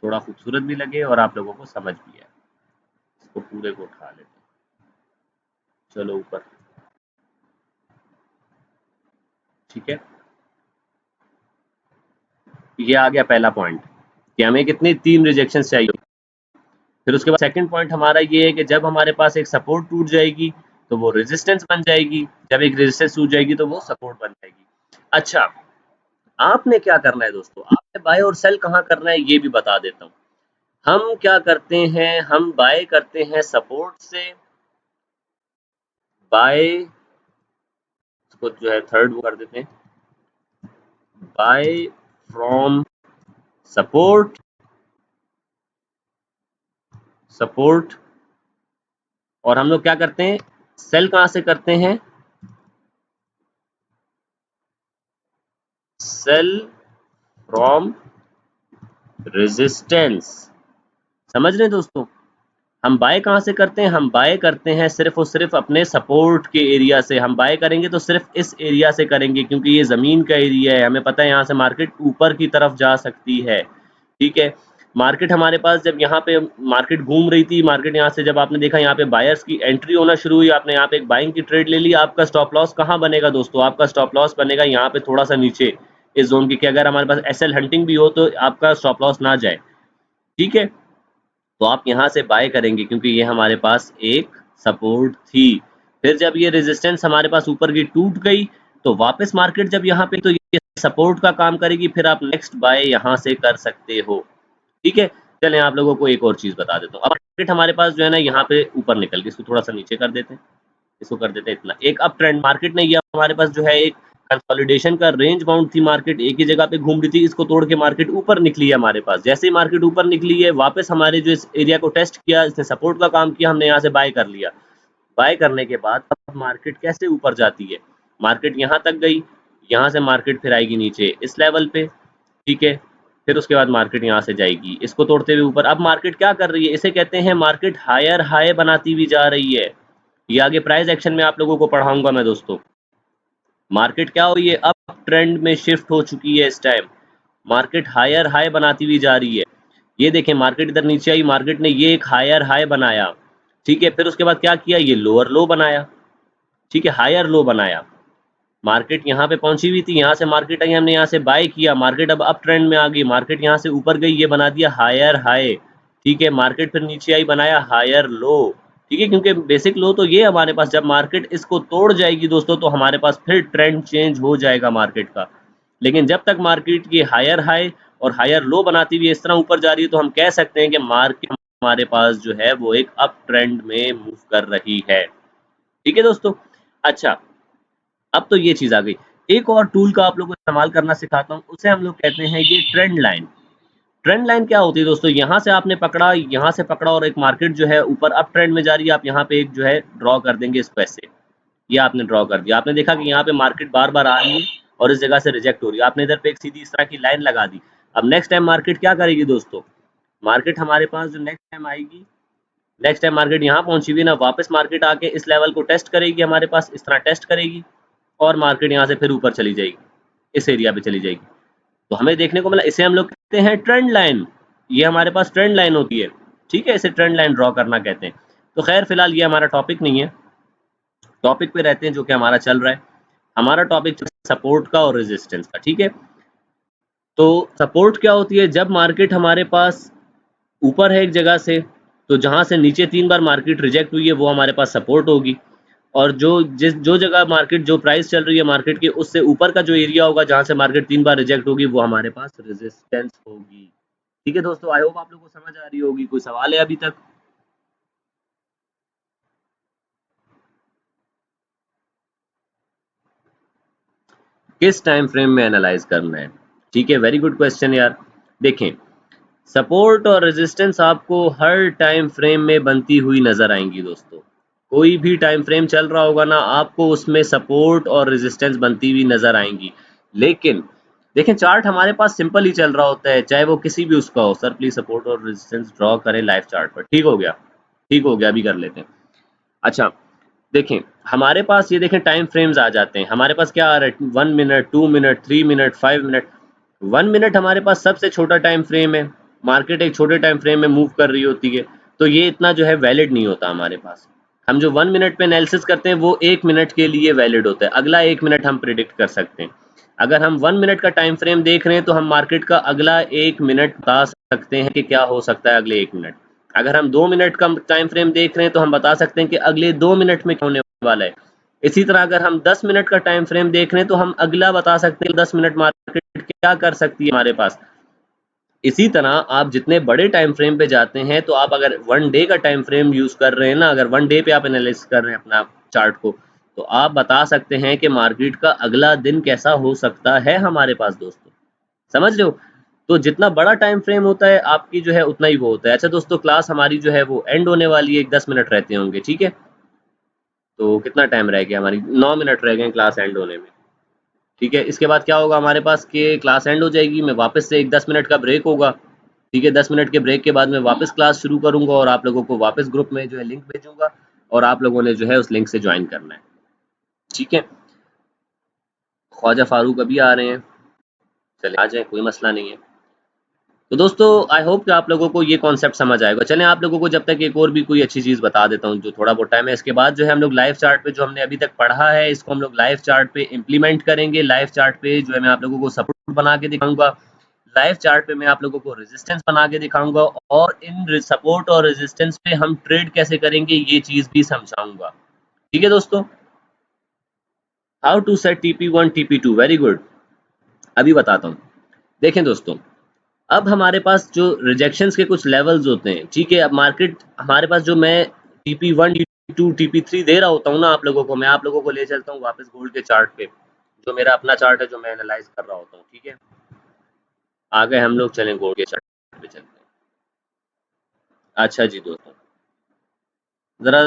थोड़ा खूबसूरत भी लगे और आप लोगों को समझ भी आए। इसको पूरे को उठा लेते हैं, चलो ऊपर, ठीक है। ये आ गया पहला पॉइंट कि हमें कितनी 3 रिजेक्शन चाहिए। फिर उसके बाद सेकंड पॉइंट हमारा ये है कि जब हमारे पास एक सपोर्ट टूट जाएगी तो वो रेजिस्टेंस बन जाएगी, जब एक रेजिस्टेंस टूट जाएगी तो वो सपोर्ट बन जाएगी। अच्छा, आपने क्या करना है दोस्तों, आपने बाय और सेल कहाँ करना है ये भी बता देता हूँ। हम क्या करते हैं, हम बाय करते हैं सपोर्ट से, बाय, इसको जो है थर्ड वो कर देते हैं, बाय फ्रॉम सपोर्ट, सपोर्ट, और हम लोग क्या करते हैं, सेल कहाँ से करते हैं, सेल फ्रॉम रेजिस्टेंस। समझ रहे हैं दोस्तों। हम बाय कहाँ से करते हैं, हम बाय करते हैं सिर्फ और सिर्फ अपने सपोर्ट के एरिया से। हम बाय करेंगे तो सिर्फ इस एरिया से करेंगे क्योंकि ये ज़मीन का एरिया है, हमें पता है यहाँ से मार्केट ऊपर की तरफ जा सकती है, ठीक है। मार्केट हमारे पास जब यहाँ पे मार्केट घूम रही थी, मार्केट यहाँ से जब आपने देखा यहाँ पे बायर्स की एंट्री होना शुरू हुई, आपने यहाँ पे एक बाइंग की ट्रेड ले ली, आपका स्टॉप लॉस कहाँ बनेगा दोस्तों, आपका स्टॉप लॉस बनेगा यहाँ पे थोड़ा सा नीचे इस जोन की, कि अगर हमारे पास एसएल हंटिंग भी हो तो आपका स्टॉप लॉस ना जाए, ठीक है। तो आप यहाँ से बाय करेंगे क्योंकि ये हमारे पास एक सपोर्ट थी। फिर जब ये रेजिस्टेंस हमारे पास ऊपर की टूट गई तो वापस मार्केट जब यहाँ पे, तो ये सपोर्ट का काम करेगी, फिर आप नेक्स्ट बाय यहाँ से कर सकते हो, ठीक है। चलें आप लोगों को एक और चीज बता देता हूँ। अब मार्केट हमारे पास जो है ना यहाँ पे ऊपर निकल गई, इसको थोड़ा सा नीचे कर देते हैं, इसको कर देते हैं इतना, एक अप ट्रेंड मार्केट ने ये हमारे पास जो है एक कंसोलिडेशन का रेंज बाउंड थी, मार्केट एक ही जगह पे घूम रही थी, इसको तोड़ के मार्केट ऊपर निकली है हमारे पास। जैसे ही मार्केट ऊपर निकली है, वापस हमारे जो इस एरिया को टेस्ट किया, इसने सपोर्ट का काम किया, हमने यहाँ से बाय कर लिया। बाय करने के बाद अब मार्केट कैसे ऊपर जाती है, मार्केट यहाँ तक गई, यहाँ से मार्केट फिर आएगी नीचे इस लेवल पे, ठीक है। फिर उसके बाद मार्केट यहाँ से जाएगी इसको तोड़ते हुए ऊपर। अब मार्केट क्या कर रही है, इसे कहते हैं मार्केट हायर हाई बनाती हुई जा रही है। ये आगे प्राइस एक्शन में आप लोगों को पढ़ाऊंगा मैं दोस्तों। मार्केट क्या हो रही है, अप ट्रेंड में शिफ्ट हो चुकी है इस टाइम, मार्केट हायर हाई बनाती हुई जा रही है। ये देखें मार्केट इधर नीचे आई, मार्केट ने ये एक हायर हाई बनाया, ठीक है। फिर उसके बाद क्या किया, ये लोअर लो बनाया, ठीक है, हायर लो बनाया। मार्केट यहाँ पे पहुंची हुई थी, यहाँ से मार्केट आई, हमने यहाँ से बाय किया, मार्केट अब अप ट्रेंड में आ गई, मार्केट यहाँ से ऊपर गई, ये बना दिया हायर हाई, ठीक है। मार्केट फिर नीचे आई, बनाया हायर लो, ठीक है, क्योंकि बेसिक लो तो ये हमारे पास, जब मार्केट इसको तोड़ जाएगी दोस्तों तो हमारे पास फिर ट्रेंड चेंज हो जाएगा मार्केट का। लेकिन जब तक मार्केट की हायर हाई और हायर लो बनाती हुई इस तरह ऊपर जा रही है तो हम कह सकते हैं कि मार्केट हमारे पास जो है वो एक अप ट्रेंड में मूव कर रही है। ठीक है दोस्तों। अच्छा, अब तो ये चीज आ गई, एक और टूल का आप लोगों को इस्तेमाल करना सिखाता हूँ, उसे हम लोग कहते हैं ये ट्रेंड लाइन। ट्रेंड लाइन क्या होती है दोस्तों, यहाँ से आपने पकड़ा, यहाँ से पकड़ा और एक मार्केट जो है ऊपर अप ट्रेंड में जा रही है, आप यहाँ पे एक जो है ड्रॉ कर देंगे इसको ऐसे। ये आपने ड्रॉ कर दिया, आपने देखा कि यहाँ पे मार्केट बार बार आ रही है और इस जगह से रिजेक्ट हो रही है, आपने इधर पे एक सीधी इस तरह की लाइन लगा दी। अब नेक्स्ट टाइम मार्केट क्या करेगी दोस्तों, मार्केट हमारे पास जो नेक्स्ट टाइम आएगी, नेक्स्ट टाइम मार्केट यहाँ पहुंची हुई ना, वापस मार्केट आके इस लेवल को टेस्ट करेगी, हमारे पास इस तरह टेस्ट करेगी और मार्केट यहाँ से फिर ऊपर चली जाएगी, इस एरिया पे चली जाएगी। तो हमें देखने को मिला, इसे हम लोग कहते हैं ट्रेंड लाइन। ये हमारे पास ट्रेंड लाइन होती है। ठीक है, इसे ट्रेंड लाइन ड्रॉ करना कहते हैं। तो खैर फिलहाल ये हमारा टॉपिक नहीं है, टॉपिक पे रहते हैं जो कि हमारा चल रहा है। हमारा टॉपिक सपोर्ट का और रेजिस्टेंस का। ठीक है, तो सपोर्ट क्या होती है, जब मार्केट हमारे पास ऊपर है एक जगह से, तो जहां से नीचे 3 बार मार्केट रिजेक्ट हुई है वो हमारे पास सपोर्ट होगी। और जो जगह मार्केट, जो प्राइस चल रही है मार्केट की, उससे ऊपर का जो एरिया होगा जहां से मार्केट 3 बार रिजेक्ट होगी वो हमारे पास रेजिस्टेंस होगी। ठीक है दोस्तों, आई होप आप लोगों को समझ आ रही होगी। कोई सवाल है अभी तक? किस टाइम फ्रेम में एनालाइज करना है? ठीक है, वेरी गुड क्वेश्चन यार। देखें, सपोर्ट और रेजिस्टेंस आपको हर टाइम फ्रेम में बनती हुई नजर आएंगी दोस्तों। कोई भी टाइम फ्रेम चल रहा होगा ना, आपको उसमें सपोर्ट और रेजिस्टेंस बनती हुई नजर आएंगी। लेकिन देखें, चार्ट हमारे पास सिंपल ही चल रहा होता है, चाहे वो किसी भी उसका हो। सर प्लीज सपोर्ट और रेजिस्टेंस ड्रॉ करें लाइव चार्ट पर। ठीक हो गया, ठीक हो गया, अभी कर लेते हैं। अच्छा, देखें हमारे पास, ये देखें टाइम फ्रेम्स आ जाते हैं हमारे पास, क्या आ रहा है, 1 minute, 2 minute, 3 minute, 5 minute. 1 minute हमारे पास सबसे छोटा टाइम फ्रेम है, मार्केट एक छोटे टाइम फ्रेम में मूव कर रही होती है, तो ये इतना जो है वैलिड नहीं होता हमारे पास। हम जो 1 मिनट पे एनालिसिस करते हैं वो 1 मिनट के लिए वैलिड होता है, अगला 1 मिनट हम प्रिडिक्ट कर सकते हैं। अगर हम 1 मिनट का टाइम फ्रेम देख रहे हैं तो हम मार्केट का अगला 1 मिनट बता सकते हैं कि क्या हो सकता है अगले 1 मिनट। अगर हम 2 मिनट का टाइम फ्रेम देख रहे हैं तो हम बता सकते हैं कि अगले 2 मिनट में क्या होने वाला है। इसी तरह अगर हम 10 मिनट का टाइम फ्रेम देख रहे हैं तो हम अगला बता सकते हैं 10 मिनट मार्केट क्या कर सकती है हमारे पास। इसी तरह आप जितने बड़े टाइम फ्रेम पे जाते हैं, तो आप अगर 1 डे का टाइम फ्रेम यूज कर रहे हैं ना, अगर 1 डे पे आप एनालिसिस कर रहे हैं अपना चार्ट को, तो आप बता सकते हैं कि मार्केट का अगला दिन कैसा हो सकता है हमारे पास दोस्तों। समझ रहे हो? तो जितना बड़ा टाइम फ्रेम होता है आपकी जो है उतना ही वो होता है। अच्छा दोस्तों, क्लास हमारी जो है वो एंड होने वाली है, 10 मिनट रहते होंगे। ठीक है, तो कितना टाइम रह गया, हमारी 9 मिनट रह गए क्लास एंड होने में। ठीक है, इसके बाद क्या होगा हमारे पास कि क्लास एंड हो जाएगी, मैं वापस से एक 10 मिनट का ब्रेक होगा। ठीक है, 10 मिनट के ब्रेक के बाद मैं वापस क्लास शुरू करूंगा और आप लोगों को वापस ग्रुप में जो है लिंक भेजूंगा और आप लोगों ने जो है उस लिंक से ज्वाइन करना है। ठीक है, ख्वाजा फारूक अभी आ रहे हैं, चले आ जाए, कोई मसला नहीं है। तो दोस्तों आई होप कि आप लोगों को ये कॉन्सेप्ट समझ आएगा। चलें आप लोगों को जब तक एक और भी कोई अच्छी चीज़ बता देता हूँ जो थोड़ा बहुत टाइम है, इसके बाद जो है हम लोग लाइव चार्ट पे जो हमने अभी तक पढ़ा है इसको हम लोग लाइव चार्ट पे इम्प्लीमेंट करेंगे। लाइव चार्ट पे जो है मैं आप लोगों को सपोर्ट बना के दिखाऊंगा, लाइव चार्ट पे मैं आप लोगों को रेजिस्टेंस बना के दिखाऊंगा और इन सपोर्ट और रेजिस्टेंस पे हम ट्रेड कैसे करेंगे ये चीज़ भी समझाऊंगा। ठीक है दोस्तों, how to set TP1 TP2, very good. अभी बताता हूँ। देखें दोस्तों, अब हमारे पास जो रिजेक्शंस के कुछ लेवल्स होते हैं, ठीक है, अब मार्केट हमारे पास जो मैं TP1 TP2 TP3 दे रहा होता हूँ ना आप लोगों को, मैं आप लोगों को ले चलता हूँ वापस गोल्ड के चार्ट पे, जो मेरा अपना चार्ट है जो मैं एनालाइज कर रहा होता हूँ। ठीक है, आगे हम लोग चलें गोल्ड के चार्ट पे चलते हैं। अच्छा जी दोस्तों, जरा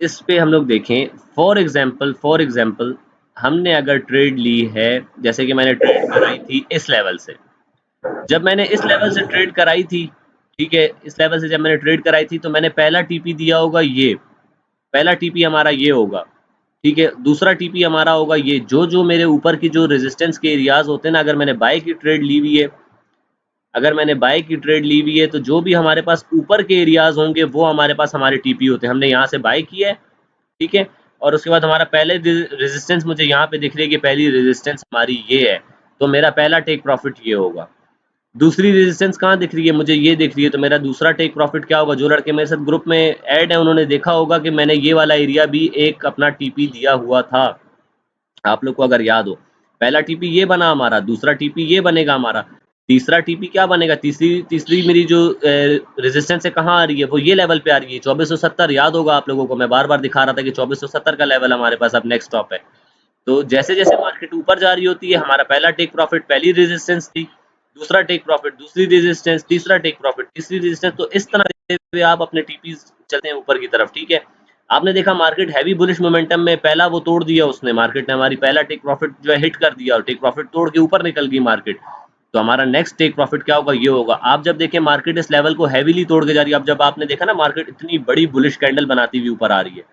इस पे हम लोग देखें, फॉर एग्जाम्पल हमने अगर ट्रेड ली है, जैसे कि मैंने ट्रेड कराई थी इस लेवल से, जब मैंने इस लेवल से ट्रेड कराई थी, ठीक है, इस लेवल से जब मैंने ट्रेड कराई थी तो मैंने पहला टीपी दिया होगा ये, पहला टीपी हमारा ये होगा। ठीक है, दूसरा टीपी हमारा होगा ये, जो जो मेरे ऊपर की जो रेजिस्टेंस के एरियाज होते हैं ना, अगर मैंने बाय की ट्रेड ली हुई है, अगर मैंने बाय की ट्रेड ली हुई है तो जो भी हमारे पास ऊपर के एरियाज होंगे वो हमारे पास हमारे टीपी होते हैं। हमने यहाँ से बाय किया है, ठीक है, और उसके बाद हमारा पहले रेजिस्टेंस मुझे यहाँ पे दिख रही है कि पहली रेजिस्टेंस हमारी ये है, तो मेरा पहला टेक प्रॉफिट ये होगा। दूसरी रेजिस्टेंस कहाँ दिख रही है मुझे, ये दिख रही है, तो मेरा दूसरा टेक प्रॉफिट क्या होगा, जो लड़के मेरे साथ ग्रुप में ऐड है उन्होंने देखा होगा कि मैंने ये वाला एरिया भी एक अपना टीपी दिया हुआ था, आप लोग को अगर याद हो। पहला टीपी ये बना हमारा, दूसरा टीपी ये बनेगा हमारा, तीसरा टीपी क्या बनेगा, तीसरी तीसरी मेरी जो रेजिस्टेंस है कहाँ आ रही है, वो ये लेवल पे आ रही है 2470, याद होगा आप लोगों को, मैं बार बार दिखा रहा था कि 2470 का लेवल हमारे पास अब नेक्स्ट स्टॉप है। तो जैसे जैसे मार्केट ऊपर जा रही होती है, हमारा पहला टेक प्रॉफिट पहली रेजिस्टेंस थी, दूसरा टेक प्रॉफिट दूसरी रेजिस्टेंस, तीसरा टेक प्रॉफिट तीसरी रेजिस्टेंस, तो इस तरह से आप अपने टीपी चलते हैं ऊपर की तरफ, ठीक है। आपने देखा मार्केट हैवी बुलिश मोमेंटम में पहला वो तोड़ दिया उसने, मार्केट ने हमारी पहला टेक प्रॉफिट जो है हिट कर दिया और टेक प्रॉफिट तोड़ के ऊपर निकल गई मार्केट। तो हमारा नेक्स्ट टेक प्रॉफिट क्या होगा, ये होगा। आप जब देखें मार्केट इस लेवल को हैवीली तोड़ के जा रही है, अब जब आपने देखा ना मार्केट इतनी बड़ी बुलिश कैंडल बनाती हुई ऊपर आ रही है,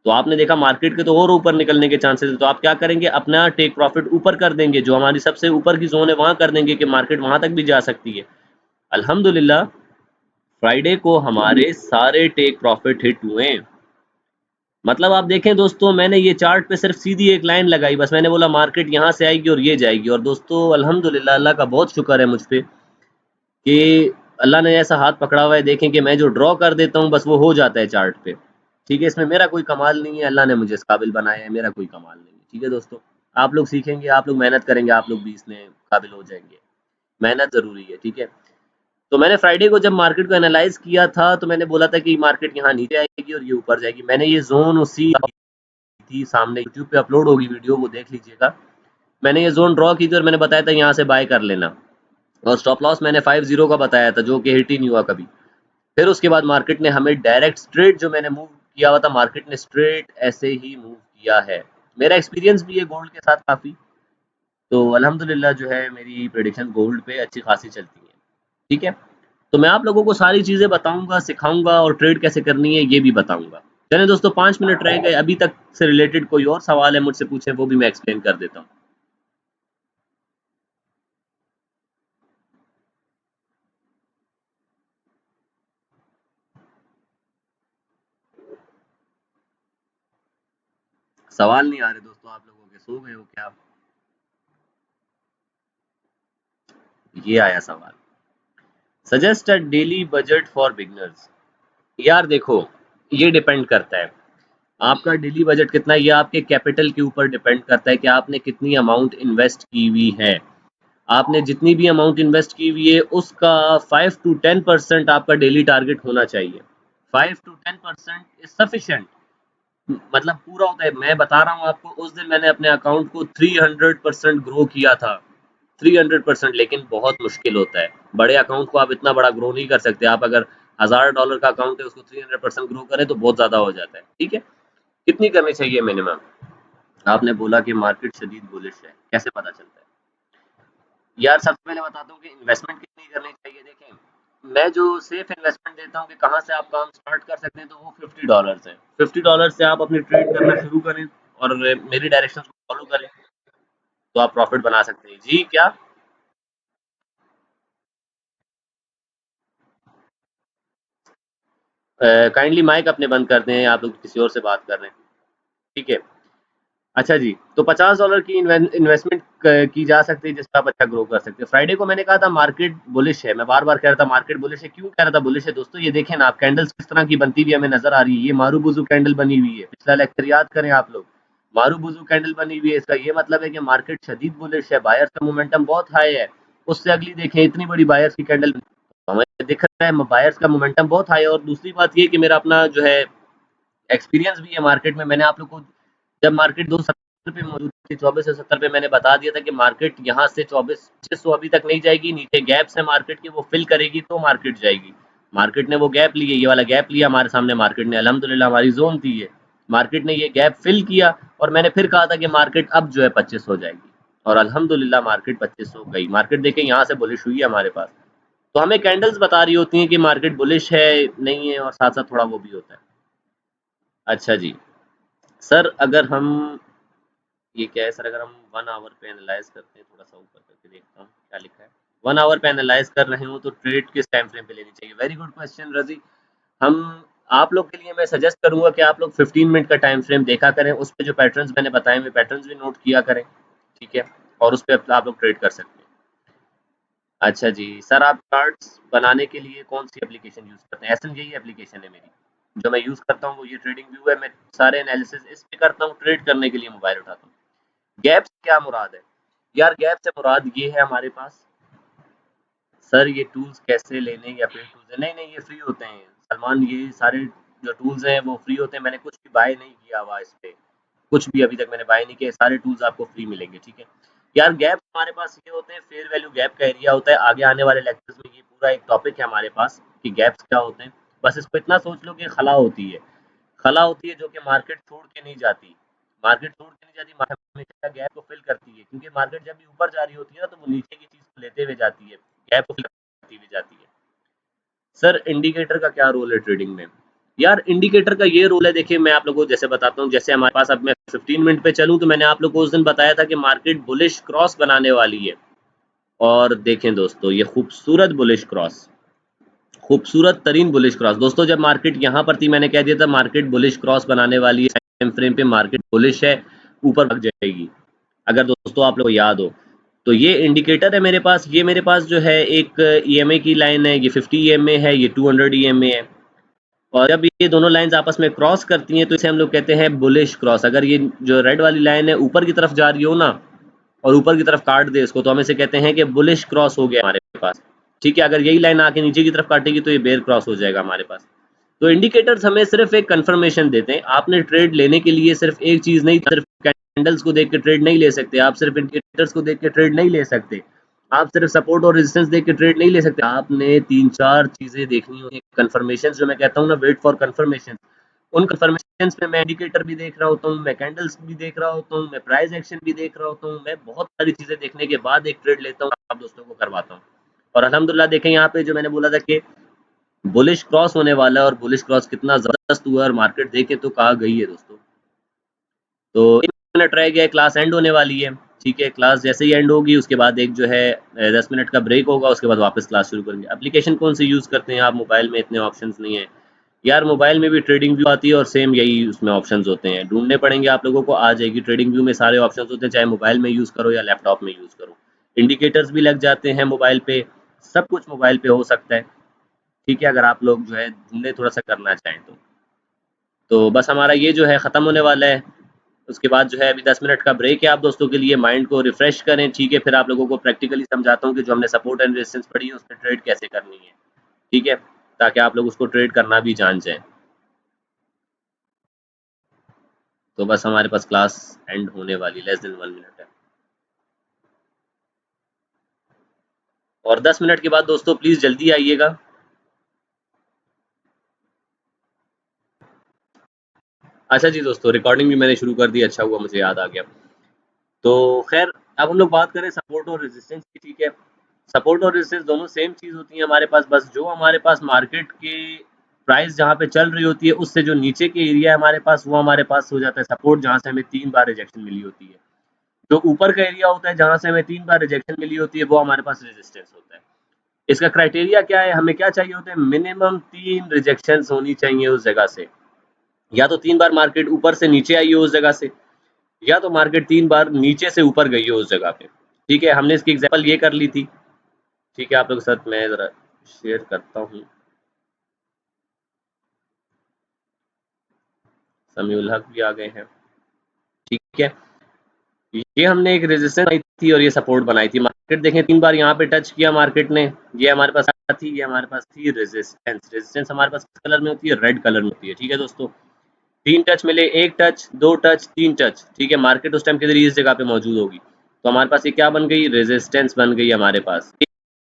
तो आपने देखा मार्केट के तो और ऊपर निकलने के चांसेस है, तो आप क्या करेंगे, अपना टेक प्रॉफिट ऊपर कर देंगे, जो हमारी सबसे ऊपर की जोन है वहां कर देंगे कि मार्केट वहां तक भी जा सकती है। अल्हम्दुलिल्लाह फ्राइडे को हमारे सारे टेक प्रॉफिट हिट हुए। मतलब आप देखें दोस्तों, मैंने ये चार्ट पे सिर्फ सीधी एक लाइन लगाई, बस मैंने बोला मार्केट यहाँ से आएगी और ये जाएगी, और दोस्तों अल्हम्दुलिल्लाह अल्लाह का बहुत शुक्र है मुझ पे कि अल्लाह ने ऐसा हाथ पकड़ा हुआ है, देखें कि मैं जो ड्रॉ कर देता हूँ बस वो हो जाता है चार्ट पे, ठीक है। इसमें मेरा कोई कमाल नहीं है, अल्लाह ने मुझे इस काबिल बनाया है, मेरा कोई कमाल नहीं है, ठीक है दोस्तों। आप लोग सीखेंगे, आप लोग मेहनत करेंगे, आप लोग भी इसमें काबिल हो जाएंगे, मेहनत ज़रूरी है, ठीक है। तो मैंने फ्राइडे को जब मार्केट को एनालाइज किया था, तो मैंने बोला था कि मार्केट यहाँ नीचे आएगी और ये ऊपर जाएगी। मैंने ये जोन उसी थी सामने, यूट्यूब पे अपलोड होगी वीडियो, वो देख लीजिएगा। मैंने ये जोन ड्रॉ की थी और मैंने बताया था यहाँ से बाय कर लेना, और स्टॉप लॉस मैंने 50 का बताया था, जो कि हिट ही नहीं हुआ कभी। फिर उसके बाद मार्केट ने हमें डायरेक्ट स्ट्रेट जो मैंने मूव किया हुआ था, मार्केट ने स्ट्रेट ऐसे ही मूव किया है। मेरा एक्सपीरियंस भी है गोल्ड के साथ काफ़ी, तो अल्हम्दुलिल्लाह जो है मेरी प्रेडिक्शन गोल्ड पे अच्छी खासी चलती है, ठीक है। तो मैं आप लोगों को सारी चीज़ें बताऊंगा, सिखाऊंगा, और ट्रेड कैसे करनी है ये भी बताऊंगा। चलें दोस्तों, 5 मिनट रह गए, अभी तक से रिलेटेड कोई और सवाल है मुझसे पूछे, वो भी मैं एक्सप्लेन कर देता हूँ। सवाल नहीं आ रहे दोस्तों आप लोगों के, सो गए हो क्या? ये आया सवाल, suggest a daily budget for beginners. यार देखो, ये डिपेंड करता है आपका डेली बजट कितना है, ये आपके कैपिटल के ऊपर डिपेंड करता है कि आपने कितनी अमाउंट इन्वेस्ट की हुई है। आपने जितनी भी अमाउंट इन्वेस्ट की हुई है उसका 5 to 10% आपका डेली टारगेट होना चाहिए। 5 to 10% इज सफिशिएंट, मतलब पूरा होता है। मैं बता रहा हूँ आपको, उस दिन मैंने अपने अकाउंट को 300% ग्रो किया था, 300%, लेकिन बहुत मुश्किल होता है। बड़े अकाउंट को आप इतना बड़ा ग्रो नहीं कर सकते, आप अगर $1000 का अकाउंट है उसको 300% ग्रो करें तो बहुत ज़्यादा हो जाता है, ठीक है। कितनी करनी चाहिए मिनिमम? आपने बोला कि मार्केट शदीद बुलिश है, कैसे पता चलता है? यार सबसे पहले बताता हूँ कि इन्वेस्टमेंट कितनी करनी चाहिए। देखें, मैं जो सेफ इन्वेस्टमेंट देता हूँ कि कहाँ से आप काम स्टार्ट कर सकते हैं, तो वो $50 है। $50 से आप अपनी ट्रेड करना शुरू करें और मेरी डायरेक्शन को फॉलो करें, तो आप प्रॉफिट बना सकते हैं। जी क्या? काइंडली माइक अपने बंद कर दें, आप लोग किसी और से बात कर रहे हैं, ठीक है। अच्छा जी, तो $50 की इन्वेस्टमेंट की जा सकती है जिससे आप अच्छा ग्रो कर सकते हैं। फ्राइडे को मैंने कहा था मार्केट बुलिश है, मैं बार बार कह रहा था मार्केट बुलिश है। क्यों कह रहा था बुलिश है दोस्तों? ये देखें ना आप, कैंडल्स किस तरह की बनती हुई हमें नजर आ रही है। ये मारूबुजू कैंडल बनी हुई है, पिछला लेक्चर याद करें आप लोग। मारूबुजू कैंडल बनी हुई है, इसका ये मतलब है कि मार्केट शदीद बुलिश है, बायर्स का मोमेंटम बहुत हाई है। उससे अगली देखें, इतनी बड़ी बायर्स की कैंडल, हमें दिख रहा है बायर्स का मोमेंटम बहुत हाई है। और दूसरी बात ये कि मेरा अपना जो है एक्सपीरियंस भी है मार्केट में। मैंने आप लोग को, जब मार्केट 270 पे मौजूद थी, 24 से 70 पे, मैंने बता दिया था कि मार्केट यहाँ से 24,600 अभी तक नहीं जाएगी, नीचे गैप्स है मार्केट की, वो फिल करेगी तो मार्केट जाएगी। मार्केट ने वो गैप लिए, ये वाला गैप लिया हमारे सामने मार्केट ने, अल्हम्दुलिल्लाह हमारी जोन थी ये, मार्केट ने ये गैप फिल किया, और मैंने फिर कहा था कि मार्केट अब जो है 25 हो जाएगी, और अल्हम्दुलिल्लाह मार्केट 25 हो गई। मार्केट देखें यहाँ से बुलिश हुई है हमारे पास। तो हमें कैंडल्स बता रही होती हैं कि मार्केट बुलिश है नहीं है, और साथ साथ थोड़ा वो भी होता है। अच्छा जी, सर अगर हम, ये क्या है सर, अगर हम 1 आवर पे एनालाइज करते हैं, थोड़ा सा ऊपर करके देखता हूँ क्या लिखा है। 1 आवर पे एनालाइज कर रहे हो तो ट्रेड किस टाइम फ्रेम पे लेनी चाहिए? वेरी गुड क्वेश्चन रजी। हम, आप लोग के लिए मैं सजेस्ट करूंगा कि आप लोग 15 मिनट का टाइम फ्रेम देखा करें, उस पे जो पैटर्न्स मैंने बताए हुए पैटर्न्स भी नोट किया करें, ठीक है, और उस पे आप लोग ट्रेड कर सकते हैं। अच्छा जी सर, आप चार्ट्स बनाने के लिए कौन सी एप्लीकेशन यूज करते हैं? एसन यही एप्लीकेशन है मेरी जो मैं यूज करता हूँ, वो ये ट्रेडिंग व्यू है। मैं सारे एनालिसिस इस पे करता हूँ, ट्रेड करने के लिए मोबाइल उठाता हूँ। गैप से क्या मुराद है? यार गैप से मुराद ये है हमारे पास, सर ये टूल्स कैसे लेने या पेड टूल्स है? नहीं नहीं, ये फ्री होते हैं सलमान, ये सारे जो टूल्स हैं वो फ्री होते हैं। मैंने कुछ भी बाय नहीं किया हुआ इस पे, कुछ भी अभी तक मैंने बाय नहीं किया। सारे टूल्स आपको फ्री मिलेंगे, ठीक है। यार गैप हमारे पास ये होते हैं, फेयर वैल्यू गैप का एरिया होता है। आगे आने वाले लेक्चर्स में ये पूरा एक टॉपिक है हमारे पास कि गैप्स क्या होते हैं। बस इसको इतना सोच लो कि खला होती है, खला होती है जो कि मार्केट छोड़ के नहीं जाती। मार्केट छोड़ के नहीं जाती, मार्केट हमेशा गैप को फिल करती है, क्योंकि मार्केट जब भी ऊपर जा रही होती है ना, तो वो नीचे की चीज को लेते हुए जाती है, गैप को फिल करती हुई जाती है। सर इंडिकेटर का क्या रोल है ट्रेडिंग में? यार इंडिकेटर का ये रोल है, देखिए मैं आप लोगों को जैसे बताता हूँ। जैसे हमारे पास, अब मैं 15 मिनट पे चलूँ तो मैंने आप लोगों को उस दिन बताया था कि मार्केट बुलिश क्रॉस बनाने वाली है। और देखें दोस्तों, ये खूबसूरत बुलिश क्रॉस, खूबसूरत तरीन बुलिश क्रॉस। दोस्तों जब मार्केट यहाँ पर थी, मैंने कह दिया था मार्केट बुलिश क्रॉस बनाने वाली है, टाइम फ्रेम पे मार्केट बुलिश है, ऊपर भाग जाएगी। अगर दोस्तों आप लोग को याद हो तो ये इंडिकेटर है मेरे पास। ये मेरे पास जो है एक ईएमए की लाइन है, ये 50 ईएमए है, ये 200 ईएमए है। और जब ये दोनों लाइंस आपस में क्रॉस करती हैं तो इसे हम लोग कहते हैं बुलिश क्रॉस। अगर ये जो रेड वाली लाइन है ऊपर की तरफ जा रही हो ना, और ऊपर की तरफ काट दे इसको, तो हम इसे कहते हैं कि बुलिश क्रॉस हो गया हमारे पास, ठीक है। अगर यही लाइन आके नीचे की तरफ काटेगी तो ये बेयर क्रॉस हो जाएगा हमारे पास। तो इंडिकेटर्स हमें सिर्फ एक कंफर्मेशन देते हैं। आपने ट्रेड लेने के लिए सिर्फ एक चीज नहीं, सिर्फ कैंडल्स को देख के ट्रेड नहीं ले सकते आप, सिर्फ इंडिकेटर्स को देख के ट्रेड नहीं ले सकते आप, सिर्फ सपोर्ट और रेजिस्टेंस देख के ट्रेड नहीं ले सकते। आपने तीन चार चीजें देखनी होगी, कंफर्मेशन जो मैं कहता हूँ ना, वेट फॉर कंफर्मेशन। उन कंफर्मेशन में मैं इंडिकेटर भी देख रहा होता हूँ, मैं कैंडल्स भी देख रहा होता हूँ, मैं प्राइस एक्शन भी देख रहा होता हूँ, मैं बहुत सारी चीजें देखने के बाद एक ट्रेड लेता हूँ, आप दोस्तों को करवाता हूँ। और अल्हम्दुलिल्लाह देखें यहाँ पे जो मैंने बोला था कि बुलिश क्रॉस होने वाला है, और बुलिश क्रॉस कितना जबरदस्त हुआ है, और मार्केट देखे तो कहा गई है दोस्तों। तो 1 मिनट रह गया, क्लास एंड होने वाली है, ठीक है। क्लास जैसे ही एंड होगी उसके बाद एक जो है 10 मिनट का ब्रेक होगा, उसके बाद वापस क्लास शुरू करेंगे। एप्लीकेशन कौन सी यूज़ करते हैं आप? मोबाइल में इतने ऑप्शंस नहीं है यार। मोबाइल में भी ट्रेडिंग व्यू आती है, और सेम यही उसमें ऑप्शंस होते हैं, ढूंढने पड़ेंगे आप लोगों को, आ जाएगी। ट्रेडिंग व्यू में सारे ऑप्शंस होते हैं, चाहे मोबाइल में यूज़ करो या लैपटॉप में यूज़ करो। इंडिकेटर्स भी लग जाते हैं मोबाइल पे, सब कुछ मोबाइल पे हो सकता है, ठीक है, अगर आप लोग जो है ढूंढे थोड़ा सा करना चाहें तो बस हमारा ये जो है ख़त्म होने वाला है। उसके बाद जो है अभी 10 मिनट का ब्रेक है आप दोस्तों के लिए, माइंड को रिफ्रेश करें, ठीक है। फिर आप लोगों को प्रैक्टिकली समझाता हूँ कि जो हमने सपोर्ट एंड रेजिस्टेंस पढ़ी है उस पर ट्रेड कैसे करनी है, ठीक है, ताकि आप लोग उसको ट्रेड करना भी जान जाएं। तो बस हमारे पास क्लास एंड होने वाली, लेस देन 1 मिनट है। और 10 मिनट के बाद दोस्तों प्लीज़ जल्दी आइएगा। अच्छा जी दोस्तों, रिकॉर्डिंग भी मैंने शुरू कर दी, अच्छा हुआ मुझे याद आ गया। तो खैर, अब हम लोग बात करें सपोर्ट और रेजिस्टेंस की, ठीक है। सपोर्ट और रेजिस्टेंस दोनों सेम चीज़ होती है हमारे पास, बस जो हमारे पास मार्केट के प्राइस जहाँ पे चल रही होती है उससे जो नीचे के एरिया है हमारे पास, वो हमारे पास हो जाता है सपोर्ट, जहाँ से हमें 3 बार रिजेक्शन मिली होती है। जो ऊपर का एरिया होता है जहाँ से हमें 3 बार रिजेक्शन मिली होती है, वो हमारे पास रेजिस्टेंस होता है। इसका क्राइटेरिया क्या है? हमें क्या चाहिए होता है? मिनिमम 3 रिजेक्शन होनी चाहिए उस जगह से। या तो 3 बार मार्केट ऊपर से नीचे आई हो उस जगह से, या तो मार्केट 3 बार नीचे से ऊपर गई हो उस जगह पे, ठीक है। हमने इसकी एग्जांपल ये कर ली थी, ठीक है। आप लोगों के साथ मैं ज़रा शेयर करता हूँ। समीउल हक भी आ गए हैं, ठीक है। ये हमने एक रेजिस्टेंस बनाई थी और ये सपोर्ट बनाई थी। मार्केट देखें 3 बार यहाँ पे टच किया मार्केट ने, ये हमारे पास थी, ये हमारे पास थी रेजिस्टेंस। रेजिस्टेंस हमारे पास किस कलर में होती है? रेड कलर में होती है, ठीक है दोस्तों। 3 टच मिले, 1 टच, 2 टच, 3 टच, ठीक है। मार्केट उस टाइम के लिए इस जगह पे मौजूद होगी, तो हमारे पास ये क्या बन गई? रेजिस्टेंस बन गई हमारे पास।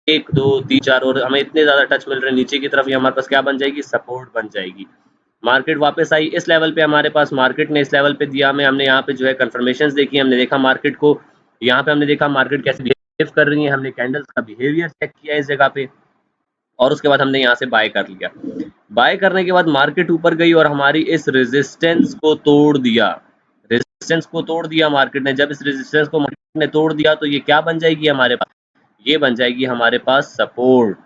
1, 2, 3, 4, और हमें इतने ज़्यादा टच मिल रहे हैं नीचे की तरफ, ये हमारे पास क्या बन जाएगी? सपोर्ट बन जाएगी। मार्केट वापस आई इस लेवल पे हमारे पास, मार्केट ने इस लेवल पे दिया हमें, हमने यहाँ पे जो है कंफर्मेशंस देखी, हमने देखा मार्केट को, यहाँ पे हमने देखा मार्केट कैसे बिहेव कर रही है, हमने कैंडल्स का बिहेवियर चेक किया इस जगह पे, और उसके बाद हमने यहाँ से बाय कर लिया। बाय करने के बाद मार्केट ऊपर गई और हमारी इस रेजिस्टेंस को तोड़ दिया, रेजिस्टेंस को तोड़ दिया मार्केट ने। जब इस रेजिस्टेंस को मार्केट ने तोड़ दिया तो ये क्या बन जाएगी हमारे पास? ये बन जाएगी हमारे पास सपोर्ट,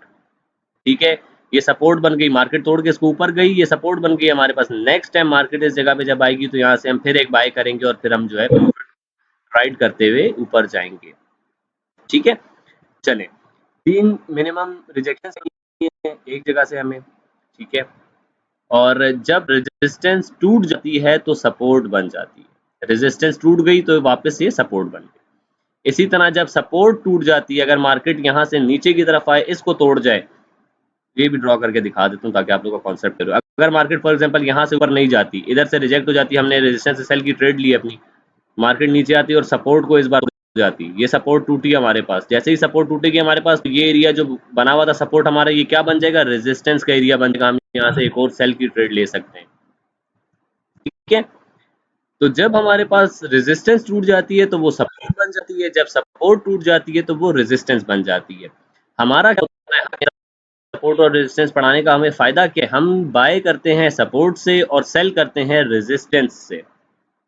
ठीक है। ये सपोर्ट बन गई, मार्केट तोड़ के इसको ऊपर गई, ये सपोर्ट बन गई हमारे पास। नेक्स्ट टाइम मार्केट इस जगह पे जब आएगी तो यहाँ से हम फिर एक बाय करेंगे, और फिर हम जो है राइड करते हुए ऊपर जाएंगे, ठीक है। चलें, 3 मिनिमम रिजेक्शन चाहिए एक जगह से हमें, ठीक है। और जब रेजिस्टेंस टूट जाती है तो सपोर्ट बन जाती है, रेजिस्टेंस टूट गई तो वापस ये सपोर्ट बन गई। इसी तरह जब सपोर्ट टूट जाती है, अगर मार्केट यहाँ से नीचे की तरफ आए, इसको तोड़ जाए, ये भी ड्रॉ करके दिखा देता हूँ ताकि आप लोगों का कॉन्सेप्ट क्लियर हो। अगर मार्केट फॉर एग्जांपल यहाँ से ऊपर नहीं जाती, इधर से रिजेक्ट हो जाती, हमने रेजिस्टेंस से सेल की ट्रेड ली अपनी, मार्केट नीचे आती है और सपोर्ट को इस बार जाती, ये सपोर्ट टूटी हमारे पास, जैसे ही सपोर्ट टूटेगी हमारे पास, तो ये एरिया जो बना हुआ था सपोर्ट हमारा, ये क्या बन जाएगा, रेजिस्टेंस का एरिया बन जाएगा। हम यहाँ से एक और सेल की ट्रेड ले सकते हैं, ठीक है। तो जब हमारे पास रेजिस्टेंस टूट जाती है तो वो सपोर्ट बन जाती है, जब सपोर्ट टूट जाती है तो वो रेजिस्टेंस बन जाती है। हमारा क्या होता है, सपोर्ट और रेजिस्टेंस पढ़ाने का हमें फायदा क्या, हम बाय करते हैं सपोर्ट से और सेल करते हैं रेजिस्टेंस से।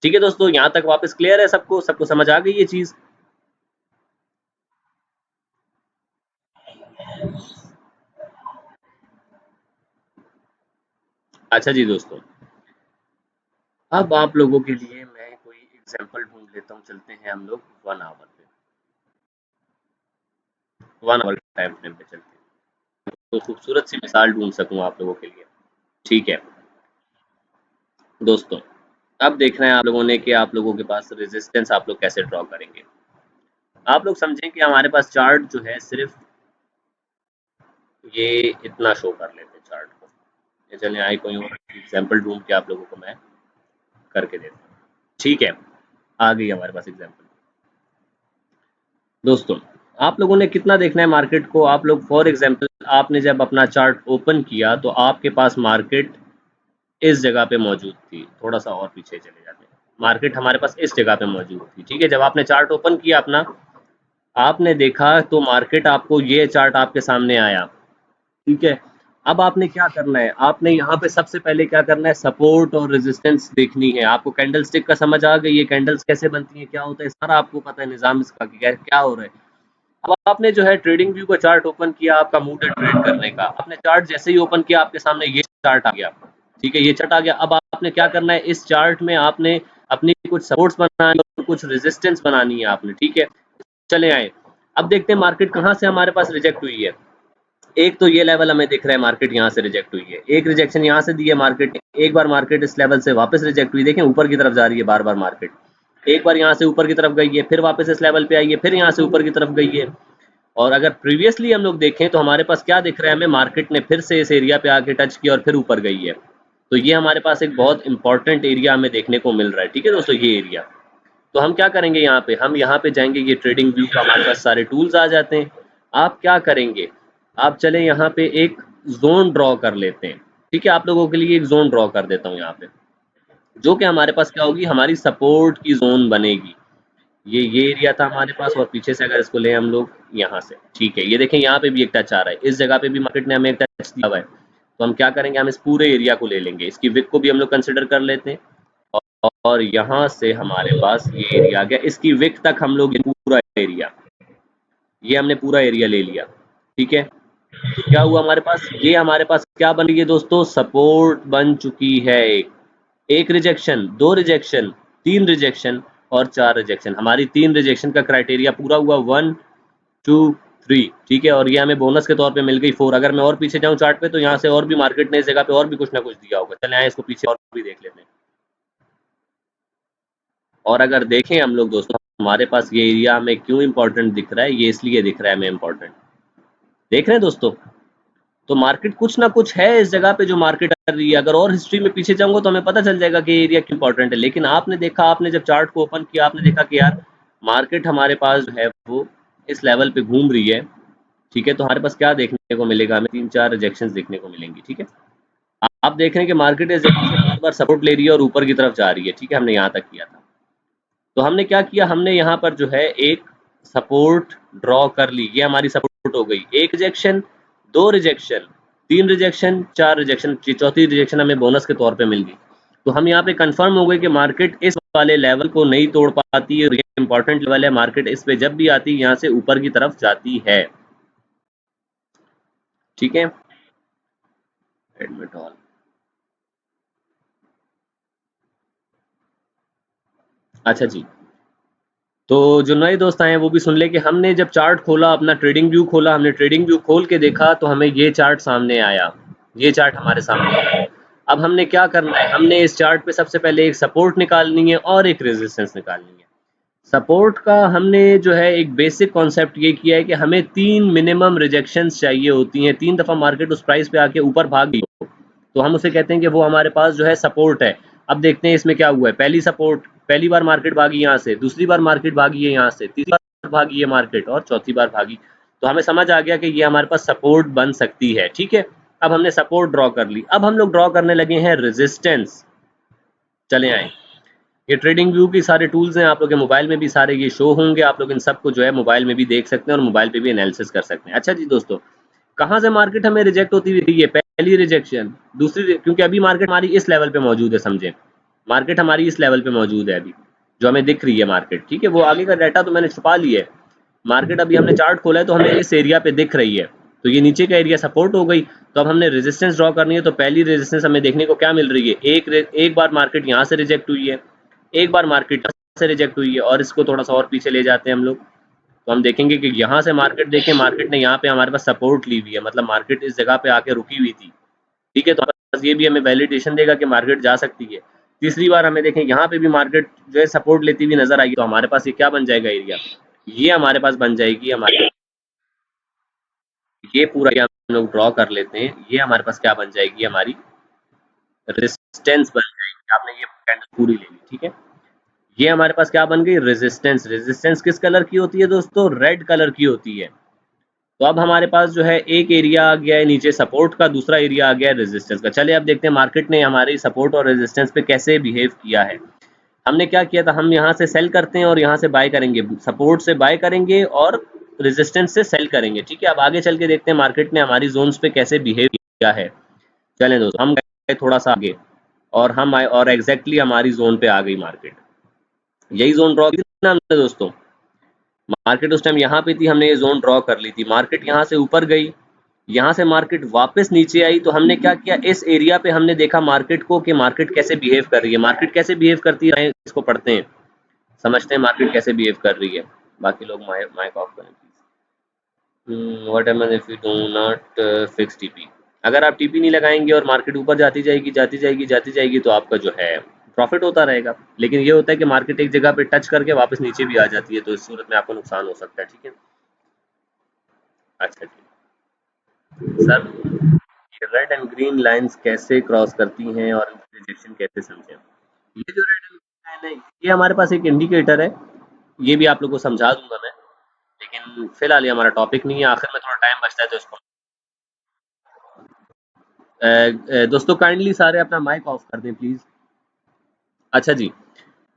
ठीक है दोस्तों, यहाँ तक वापस क्लियर है सबको, सबको समझ आ गई ये चीज। अच्छा जी दोस्तों, अब आप लोगों के लिए मैं कोई एग्जांपल ढूंढ लेता हूँ, चलते हैं हम लोग 1 आवर पे, 1 आवर टाइम फ्रेम पे चलते हैं, तो खूबसूरत सी मिसाल ढूंढ सकूँ आप लोगों के लिए। ठीक है दोस्तों, अब देखना है आप लोगों ने कि आप लोगों के पास रेजिस्टेंस आप लोग कैसे ड्रॉ करेंगे। आप लोग समझें कि हमारे पास चार्ट जो है सिर्फ ये इतना शो कर लेते हैं चार्ट को। ये चलिए आई कोई और एग्जांपल ढूंढ के आप लोगों को मैं करके देता हूँ। ठीक है, आ गई हमारे पास एग्जांपल। दोस्तों, आप लोगों ने कितना देखना है मार्केट को, आप लोग फॉर एग्जांपल आपने जब अपना चार्ट ओपन किया तो आपके पास मार्केट इस जगह पे मौजूद थी, थोड़ा सा और पीछे चले जाते हैं, मार्केट हमारे पास इस जगह पे मौजूद थी, ठीक है। जब आपने चार्ट ओपन किया अपना, आपने देखा तो मार्केट आपको ये चार्ट आपके सामने आया, ठीक है। अब आपने क्या करना है, आपने यहाँ पे सबसे पहले क्या करना है, सपोर्ट और रेजिस्टेंस देखनी है। आपको कैंडल स्टिक का समझ आ गई, ये कैंडल्स कैसे बनती है, क्या होता है, सारा आपको पता है निजाम इसका कि क्या हो रहा है। अब आपने जो है ट्रेडिंग व्यू का चार्ट ओपन किया, आपका मूड है ट्रेड करने का, आपने चार्ट जैसे ही ओपन किया आपके सामने ये चार्ट आ गया, ठीक है, ये चार्ट आ गया। अब आपने क्या करना है, इस चार्ट में आपने अपनी कुछ सपोर्ट्स बनानी और कुछ रेजिस्टेंस बनानी है आपने, ठीक है। चले आए, अब देखते हैं मार्केट कहाँ से हमारे पास रिजेक्ट हुई है। एक तो ये लेवल हमें दिख रहा है, मार्केट यहाँ से रिजेक्ट हुई है, एक रिजेक्शन यहाँ से दी है मार्केट, एक बार मार्केट इस लेवल से वापस रिजेक्ट हुई, देखें ऊपर की तरफ जा रही है बार बार मार्केट, एक बार यहाँ से ऊपर की तरफ गई है, फिर वापस इस लेवल पे आई है, फिर यहाँ से ऊपर की तरफ गई है। और अगर प्रीवियसली हम लोग देखें तो हमारे पास क्या दिख रहा है हमें, मार्केट ने फिर से इस एरिया पे आके टच किया और फिर ऊपर गई है। तो ये हमारे पास एक बहुत इंपॉर्टेंट एरिया हमें देखने को मिल रहा है, ठीक है दोस्तों, ये एरिया। तो हम क्या करेंगे, यहाँ पे हम यहाँ पे जाएंगे, ये ट्रेडिंग व्यू का हमारे पास सारे टूल्स आ जाते हैं। आप क्या करेंगे, आप चले यहाँ पे एक जोन ड्रॉ कर लेते हैं, ठीक है। आप लोगों के लिए एक जोन ड्रॉ कर देता हूँ यहाँ पे, जो कि हमारे पास क्या होगी, हमारी सपोर्ट की जोन बनेगी। ये एरिया था हमारे पास, और पीछे से अगर इसको ले हम लोग यहाँ से, ठीक है, ये देखें यहाँ पे भी एक टच आ रहा है, इस जगह पे भी मार्केट ने हमें एक टच दिया हुआ है। तो हम क्या करेंगे, हम इस पूरे एरिया को ले लेंगे, इसकी विक को भी हम लोग कंसिडर कर लेते हैं। और यहाँ से हमारे पास ये एरिया आ गया, इसकी विक तक हम लोग पूरा एरिया, ये हमने पूरा एरिया ले लिया, ठीक है। तो क्या हुआ हमारे पास, ये हमारे पास क्या बन गई है दोस्तों, सपोर्ट बन चुकी है। एक रिजेक्शन, दो रिजेक्शन, तीन रिजेक्शन और चार रिजेक्शन, हमारी तीन रिजेक्शन का क्राइटेरिया पूरा हुआ, 1 2 3, ठीक है। और ये हमें बोनस के तौर पे मिल गई 4। अगर मैं और पीछे जाऊं चार्ट पे तो यहाँ से और भी मार्केट ने इस जगह पे और भी कुछ ना कुछ दिया होगा, चले आए इसको पीछे और भी देख लेते हैं। और अगर देखें हम लोग दोस्तों, हमारे पास ये एरिया हमें क्यों इंपॉर्टेंट दिख रहा है, ये इसलिए दिख रहा है हमें इंपॉर्टेंट, देख रहे हैं दोस्तों। तो मार्केट कुछ ना कुछ है इस जगह पे जो मार्केट कर रही है, अगर और हिस्ट्री में पीछे जाऊंगा तो हमें पता चल जाएगा कि ये एरिया क्यों इंपॉर्टेंट है। लेकिन आपने देखा, आपने जब चार्ट को ओपन किया आपने देखा कि यार मार्केट हमारे पास जो है वो इस लेवल पे घूम रही है, ठीक है। तो हमारे पास क्या देखने को मिलेगा, हमें 3 4 रिजेक्शंस देखने को मिलेंगी, ठीक है। आप देख रहे हैं कि मार्केट इस जगह से बार बार सपोर्ट ले रही है और ऊपर की तरफ जा रही है, ठीक है, हमने यहाँ तक किया था। तो हमने क्या किया, हमने यहाँ पर जो है एक सपोर्ट ड्रॉ कर ली, ये हमारी सपोर्ट हो गई, एक रिजेक्शन, दो रिजेक्शन, तीन रिजेक्शन, चार रिजेक्शन, चौथी रिजेक्शन हमें बोनस के तौर पे मिल गई। तो हम यहाँ पे कंफर्म हो गए कि मार्केट इस वाले लेवल को नहीं तोड़ पाती है, ये इंपॉर्टेंट लेवल है, मार्केट इस पे जब भी आती है यहाँ से ऊपर की तरफ जाती है, ठीक है। एडमिट ऑल, अच्छा जी, तो जो नए दोस्त आए हैं वो भी सुन ले कि हमने जब चार्ट खोला, अपना ट्रेडिंग व्यू खोला, हमने ट्रेडिंग व्यू खोल के देखा तो हमें ये चार्ट सामने आया, ये चार्ट हमारे सामने आया। अब हमने क्या करना है, हमने इस चार्ट पे सबसे पहले एक सपोर्ट निकालनी है और एक रेजिस्टेंस निकालनी है। सपोर्ट का हमने जो है एक बेसिक कॉन्सेप्ट ये किया है कि हमें 3 मिनिमम रिजेक्शंस चाहिए होती हैं, 3 दफ़ा मार्केट उस प्राइस पे आके ऊपर भाग गई हो, तो हम उसे कहते हैं कि वो हमारे पास जो है सपोर्ट है। अब देखते हैं इसमें क्या हुआ है, पहली सपोर्ट, पहली बार मार्केट भागी यहाँ से, दूसरी बार मार्केट भागी है यहाँ से, तीसरी बार भागी है मार्केट और चौथी बार भागी। तो हमें समझ आ गया कि ये हमारे पास सपोर्ट बन सकती है, ठीक है। अब हमने सपोर्ट ड्रॉ कर ली, अब हम लोग ड्रॉ करने लगे हैं रेजिस्टेंस। चले आए, ये ट्रेडिंग व्यू की सारे टूल्स हैं, आप लोग के मोबाइल में भी सारे ये शो होंगे, आप लोग इन सबको जो है मोबाइल में भी देख सकते हैं और मोबाइल पे भी एनालिसिस कर सकते हैं। अच्छा जी दोस्तों, कहाँ से मार्केट हमें रिजेक्ट होती हुई दिखी है, पहली रिजेक्शन, दूसरी, क्योंकि अभी मार्केट हमारी इस लेवल पे मौजूद है, समझे, मार्केट हमारी इस लेवल पे मौजूद है अभी, जो हमें दिख रही है मार्केट, ठीक है। वो आगे का डाटा तो मैंने छुपा लिया है, मार्केट अभी हमने चार्ट खोला है तो हमें इस एरिया पे दिख रही है, तो ये नीचे का एरिया सपोर्ट हो गई। तो अब हमने रेजिस्टेंस ड्रॉ करनी है, तो पहली रेजिस्टेंस हमें देखने को क्या मिल रही है, एक बार मार्केट यहाँ से रिजेक्ट हुई है, एक बार मार्केट यहाँ से रिजेक्ट हुई है, और इसको थोड़ा सा और पीछे ले जाते हैं हम लोग, तो हम देखेंगे कि यहाँ से मार्केट देखें, मार्केट ने यहाँ पे हमारे पास सपोर्ट ली हुई है, मतलब मार्केट इस जगह पे आके रुकी हुई थी, ठीक है। तो बस ये भी हमें वैलिडेशन देगा कि मार्केट जा सकती है। तीसरी बार हमें देखें यहाँ पे भी मार्केट जो है सपोर्ट लेती हुई नजर आएगी, तो हमारे पास ये क्या बन जाएगा एरिया, ये हमारे पास बन जाएगी हमारे, ये पूरा एरिया हम लोग ड्रॉ कर लेते हैं, ये हमारे पास क्या बन जाएगी, हमारी रेजिस्टेंस बन जाएगी। आपने ये कैंडल पूरी ले ली, ठीक है। ये हमारे पास क्या बन गई, रेजिस्टेंस। रेजिस्टेंस किस कलर की होती है दोस्तों, रेड कलर की होती है। तो अब हमारे पास जो है एक एरिया आ गया है नीचे सपोर्ट का, दूसरा एरिया आ गया है रेजिस्टेंस का। चलिए अब देखते हैं मार्केट ने हमारी सपोर्ट और रेजिस्टेंस पे कैसे बिहेव किया है। हमने क्या किया था, हम यहाँ से सेल करते हैं और यहाँ से बाय करेंगे, सपोर्ट से बाय करेंगे और रेजिस्टेंस से सेल करेंगे, ठीक है। अब आगे चल के देखते हैं मार्केट ने हमारी जोन्स पे कैसे बिहेव किया है। चलें दोस्तों, हम गए थोड़ा सा आगे और हम आए और एग्जैक्टली हमारी जोन पे आ गई मार्केट, यही जोन ड्रॉ की थी ना हमने दोस्तों, मार्केट उस टाइम यहाँ पे थी, हमने ये जोन ड्रॉ कर ली थी। मार्केट यहाँ से ऊपर गई, यहाँ से मार्केट वापस नीचे आई, तो हमने क्या किया, इस एरिया पे हमने देखा मार्केट को कि मार्केट कैसे बिहेव कर रही है। मार्केट कैसे बिहेव करती है इसको पढ़ते हैं, समझते हैं मार्केट कैसे बिहेव कर रही है। बाकी लोग माइक ऑफ करें please. What happens if you do not fix TP, अगर आप टीपी नहीं लगाएंगे और मार्केट ऊपर जाती जाएगी जाती जाएगी जाती जाएगी तो आपका जो है प्रॉफिट होता रहेगा। लेकिन ये होता है कि मार्केट एक जगह पे टच करके वापस नीचे भी आ जाती है, तो इस सूरत में आपको नुकसान हो सकता है, ठीक है। अच्छा जी सर, ये रेड एंड ग्रीन लाइंस कैसे क्रॉस करती हैं और इनकी रिजेक्शन कैसे समझें। ये जो रेड एंड ग्रीन लाइन है, ये हमारे पास एक इंडिकेटर है, ये भी आप लोगों को समझा दूंगा मैं, लेकिन फिलहाल ये हमारा टॉपिक नहीं है, आखिर में थोड़ा टाइम बचता है तो इसको दोस्तों काइंडली सारे अपना माइक ऑफ कर दें प्लीज। अच्छा जी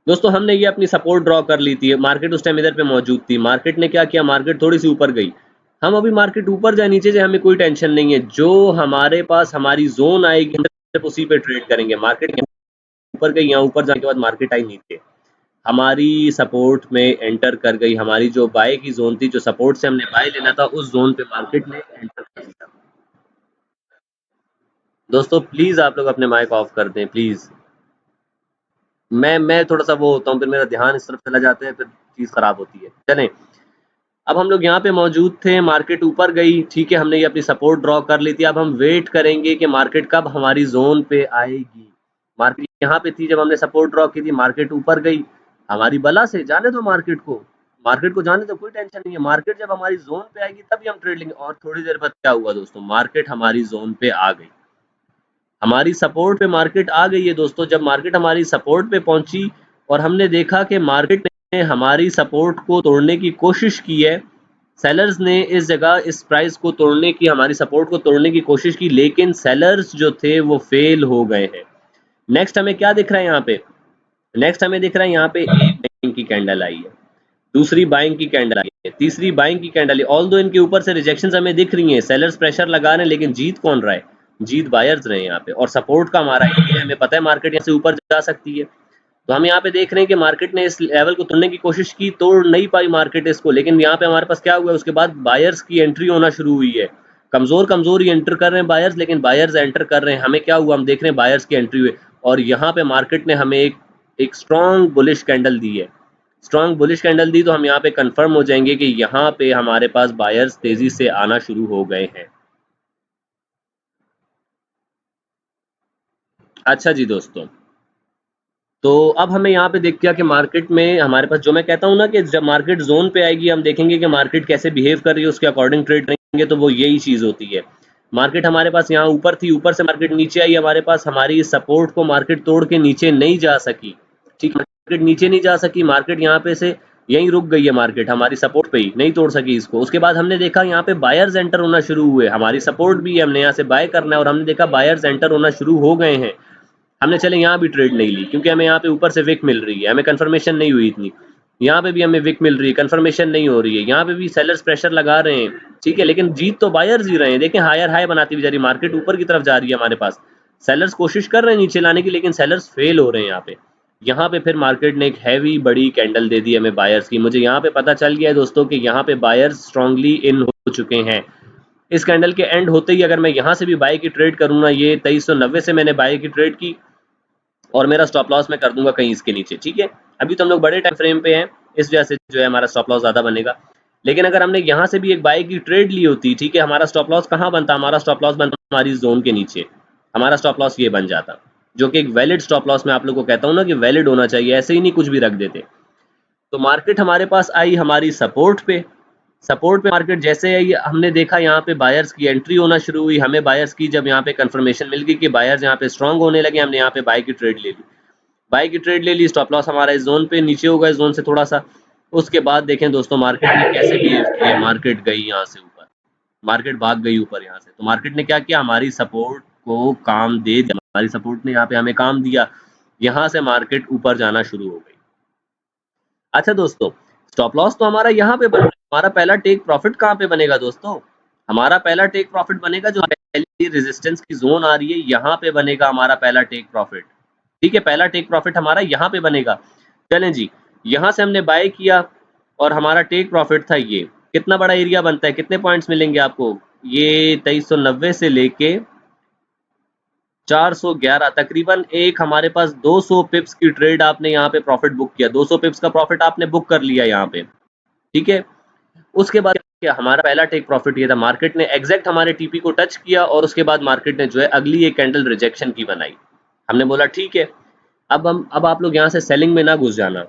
दोस्तों, हमने ये अपनी सपोर्ट ड्रॉ कर ली थी, मार्केट उस टाइम इधर पे मौजूद थी, मार्केट ने क्या किया, मार्केट थोड़ी सी ऊपर गई। हम अभी मार्केट ऊपर जाए नीचे जाए हमें कोई टेंशन नहीं है, जो हमारे पास हमारी जोन आएगी हम सिर्फ उसी पे ट्रेड करेंगे। मार्केट ऊपर गई, यहाँ ऊपर जाने के बाद मार्केट आई नीचे, हमारी सपोर्ट में एंटर कर गई, हमारी जो बाय की जोन थी, जो सपोर्ट से हमने बाय लेना था, उस जोन पे मार्केट ने एंटर कर दिया। दोस्तों प्लीज आप लोग अपने माइक ऑफ कर दें प्लीज, मैं थोड़ा सा वो होता हूँ, फिर मेरा ध्यान इस तरफ चला जाता है, फिर चीज खराब होती है। चलें, अब हम लोग यहाँ पे मौजूद थे, मार्केट ऊपर गई, ठीक है, हमने ये अपनी सपोर्ट ड्रॉ कर ली थी। अब हम वेट करेंगे कि मार्केट कब हमारी जोन पे आएगी। मार्केट यहाँ पे थी जब हमने सपोर्ट ड्रॉ की थी, मार्केट ऊपर गई, हमारी बला से जाने दो मार्केट को जाने दो, कोई टेंशन नहीं है। मार्केट जब हमारी जोन पे आएगी तभी हम ट्रेड लेंगे। और थोड़ी देर बाद क्या हुआ दोस्तों, मार्केट हमारी जोन पे आ गई, हमारी सपोर्ट पे मार्केट आ गई है दोस्तों। जब मार्केट हमारी सपोर्ट पे पहुंची और हमने देखा कि मार्केट ने हमारी सपोर्ट को तोड़ने की कोशिश की है, सेलर्स ने इस जगह इस प्राइस को तोड़ने की, हमारी सपोर्ट को तोड़ने की कोशिश की, लेकिन सेलर्स जो थे वो फेल हो गए हैं। नेक्स्ट हमें क्या दिख रहा है यहाँ पे, नेक्स्ट हमें दिख रहा है यहाँ पे एक बाइंग की कैंडल आई है, दूसरी बाइंग की कैंडल आई है, तीसरी बाइंग की कैंडल है। ऑल दो इनके ऊपर से रिजेक्शंस हमें दिख रही हैं, सेलर्स प्रेशर लगा रहे हैं, लेकिन जीत कौन रहा है, जीत बायर्स रहे हैं यहाँ पे। और सपोर्ट का हमारा एरिया, हमें पता है मार्केट यहाँ से ऊपर जा सकती है, तो हम यहाँ पे देख रहे हैं कि मार्केट ने इस लेवल को तोड़ने की कोशिश की, तोड़ नहीं पाई मार्केट इसको, लेकिन यहाँ पे हमारे पास क्या हुआ है, उसके बाद बायर्स की एंट्री होना शुरू हुई है। कमजोर कमजोर ही एंटर कर रहे हैं बायर्स, लेकिन बायर्स एंटर कर रहे हैं। हमें क्या हुआ, हम देख रहे हैं बायर्स की एंट्री हुई और यहाँ पे मार्केट ने हमें एक स्ट्रॉन्ग बुलिश कैंडल दी है, स्ट्रॉन्ग बुलिश कैंडल दी तो हम यहाँ पे कंफर्म हो जाएंगे कि यहाँ पे हमारे पास बायर्स तेजी से आना शुरू हो गए हैं। अच्छा जी दोस्तों, तो अब हमें यहाँ पे देख किया कि मार्केट में हमारे पास, जो मैं कहता हूँ ना कि जब मार्केट जोन पे आएगी हम देखेंगे कि मार्केट कैसे बिहेव कर रही है, उसके अकॉर्डिंग ट्रेड करेंगे, तो वो यही चीज़ होती है। मार्केट हमारे पास यहाँ ऊपर थी, ऊपर से मार्केट नीचे आई, हमारे पास हमारी सपोर्ट को मार्केट तोड़ के नीचे नहीं जा सकी। ठीक है, मार्केट नीचे नहीं जा सकी, मार्केट यहाँ पे से यहीं रुक गई है, मार्केट हमारी सपोर्ट पे ही नहीं तोड़ सकी इसको। उसके बाद हमने देखा यहाँ पे बायर्स एंटर होना शुरू हुए, हमारी सपोर्ट भी है, हमने यहाँ से बाय करना है और हमने देखा बायर्स एंटर होना शुरू हो गए हैं। हमने चले यहाँ भी ट्रेड नहीं ली क्योंकि हमें यहाँ पे ऊपर से विक मिल रही है, हमें कंफर्मेशन नहीं हुई इतनी। यहाँ पे भी हमें विक मिल रही है, कंफर्मेशन नहीं हो रही है, यहाँ पे भी सेलर्स प्रेशर लगा रहे हैं। ठीक है, लेकिन जीत तो बायर्स ही रहे हैं। देखें हायर हाई बनाती हुई जा रही है, मार्केट ऊपर की तरफ जा रही है हमारे पास। सेलर्स कोशिश कर रहे हैं नीचे लाने की, लेकिन सेलर्स फेल हो रहे हैं यहाँ पे। यहाँ पे फिर मार्केट ने एक हैवी बड़ी कैंडल दे दी हमें बायर्स की। मुझे यहाँ पे पता चल गया है दोस्तों कि यहाँ पे बायर्स स्ट्रांगली इन हो चुके हैं। इस कैंडल के एंड होते ही अगर मैं यहाँ से भी बाय की ट्रेड करूँ ना, ये 2390 से मैंने बाय की ट्रेड की और मेरा स्टॉप लॉस मैं कर दूंगा कहीं इसके नीचे। ठीक है, अभी तो हम लोग बड़े टाइम फ्रेम पे हैं, इस वजह से जो है हमारा स्टॉप लॉस ज्यादा बनेगा। लेकिन अगर हमने यहाँ से भी एक बाय की ट्रेड ली होती, ठीक है, हमारा स्टॉप लॉस कहाँ बनता, हमारा स्टॉप लॉस बनता हमारी जोन के नीचे। हमारा स्टॉप लॉस ये बन जाता, जो कि एक वैलिड स्टॉप लॉस मैं आप लोग को कहता हूँ ना कि वैलिड होना चाहिए, ऐसे ही नहीं कुछ भी रख देते। तो मार्केट हमारे पास आई हमारी सपोर्ट पे। सपोर्ट पे मार्केट जैसे आई, हमने देखा यहाँ पे बायर्स की एंट्री होना शुरू हुई। हमें बायर्स की जब यहाँ पे कंफर्मेशन मिल गई कि बायर्स यहाँ पे स्ट्रांग होने लगे, हमने यहाँ पे बाय की ट्रेड ले ली। बाय की ट्रेड ले ली, स्टॉप लॉस हमारा इस जोन पे नीचे होगा, इस जोन से थोड़ा सा। उसके बाद देखें दोस्तों मार्केट ने कैसे बिहेव किया, मार्केट गई यहाँ से ऊपर, मार्केट भाग गई ऊपर यहाँ से। तो मार्केट ने क्या किया, हमारी सपोर्ट को काम दे दिया, हमारी सपोर्ट ने यहाँ पे हमें काम दिया, यहाँ से मार्केट ऊपर जाना शुरू हो गई। अच्छा दोस्तों, स्टॉप लॉस तो हमारा यहाँ पे बन रहा है, हमारा पहला टेक प्रॉफिट कहाँ पे बनेगा दोस्तों, हमारा पहला टेक प्रॉफिट बनेगा जो पहली रेजिस्टेंस की जोन आ रही है यहाँ पे बनेगा हमारा पहला टेक प्रॉफिट। ठीक है, पहला टेक प्रॉफिट हमारा यहाँ पे बनेगा। चलें जी, यहाँ से हमने बाय किया और हमारा टेक प्रॉफिट था ये। कितना बड़ा एरिया बनता है, कितने पॉइंट्स मिलेंगे आपको, ये 2390 से लेके 411, तकरीबन एक हमारे पास 200 पिप्स की ट्रेड आपने यहाँ पे प्रॉफिट बुक किया, 200 पिप्स का प्रॉफिट आपने बुक कर लिया यहाँ पे। ठीक है, उसके बाद क्या, हमारा पहला टेक प्रॉफिट ये था, मार्केट ने एग्जैक्ट हमारे टीपी को टच किया और उसके बाद मार्केट ने जो है अगली एक कैंडल रिजेक्शन की बनाई। हमने बोला ठीक है, अब आप लोग यहाँ से सेलिंग में ना घुस जाना।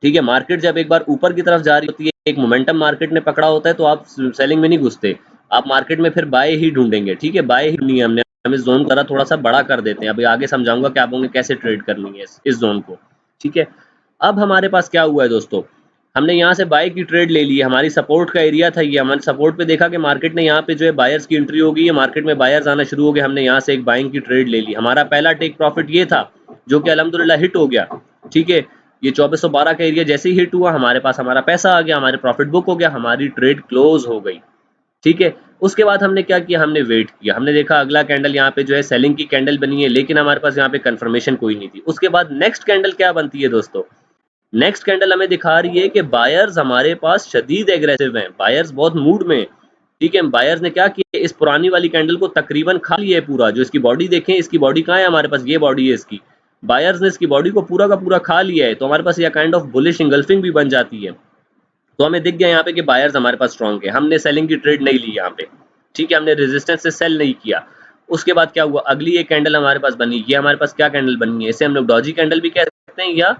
ठीक है, मार्केट जब एक बार ऊपर की तरफ जा रही होती है, एक मोमेंटम मार्केट ने पकड़ा होता है, तो आप सेलिंग में नहीं घुसते, आप मार्केट में फिर बाय ही ढूंढेंगे। ठीक है, बाय ही नहीं है, हमने हम इस जोन को थोड़ा सा बड़ा कर देते हैं। अभी आगे समझाऊंगा कि आप लोगों ने कैसे ट्रेड करनी है इस जोन को। ठीक है, अब हमारे पास क्या हुआ है दोस्तों, हमने यहाँ से बाय की ट्रेड ले ली है, हमारी सपोर्ट का एरिया था ये, हमारे सपोर्ट पे देखा कि मार्केट ने यहाँ पे जो है बायर्स की एंट्री हो गई है, मार्केट में बायर्स आना शुरू हो गए, हमने यहाँ से एक बाइंग की ट्रेड ले ली। हमारा पहला टेक प्रॉफिट ये था जो कि अल्हम्दुलिल्लाह हिट हो गया। ठीक है, ये 2412 का एरिया जैसे ही हिट हुआ, हमारे पास हमारा पैसा आ गया, हमारे प्रॉफिट बुक हो गया, हमारी ट्रेड क्लोज हो गई। ठीक है, उसके बाद हमने क्या किया, हमने वेट किया, हमने देखा अगला कैंडल यहाँ पे जो है सेलिंग की कैंडल बनी है, लेकिन हमारे पास यहाँ पे कंफर्मेशन कोई नहीं थी। उसके बाद नेक्स्ट कैंडल क्या बनती है दोस्तों, नेक्स्ट कैंडल हमें दिखा रही है कि बायर्स हमारे पास शदीद एग्रेसिव हैं, बायर्स बहुत मूड में। ठीक है, बायर्स ने क्या किया, इस पुरानी वाली कैंडल को तकरीबन खा लिया है पूरा। जो इसकी बॉडी देखें, इसकी बॉडी कहाँ है, हमारे पास ये बॉडी है इसकी, बायर्स ने इसकी बॉडी को पूरा का पूरा खा लिया है। तो हमारे पास यह काइंड ऑफ बुलिश इंगल्फिंग भी बन जाती है। तो हमें दिख गया यहाँ पे कि बायर्स हमारे पास स्ट्रॉन्ग है, हमने सेलिंग की ट्रेड नहीं ली यहाँ पे। ठीक है, हमने रेजिस्टेंस से सेल नहीं किया। उसके बाद क्या हुआ, अगली एक कैंडल हमारे पास बनी, ये हमारे पास क्या कैंडल बनी है, इसे हम लोग डॉजी कैंडल भी कह सकते हैं या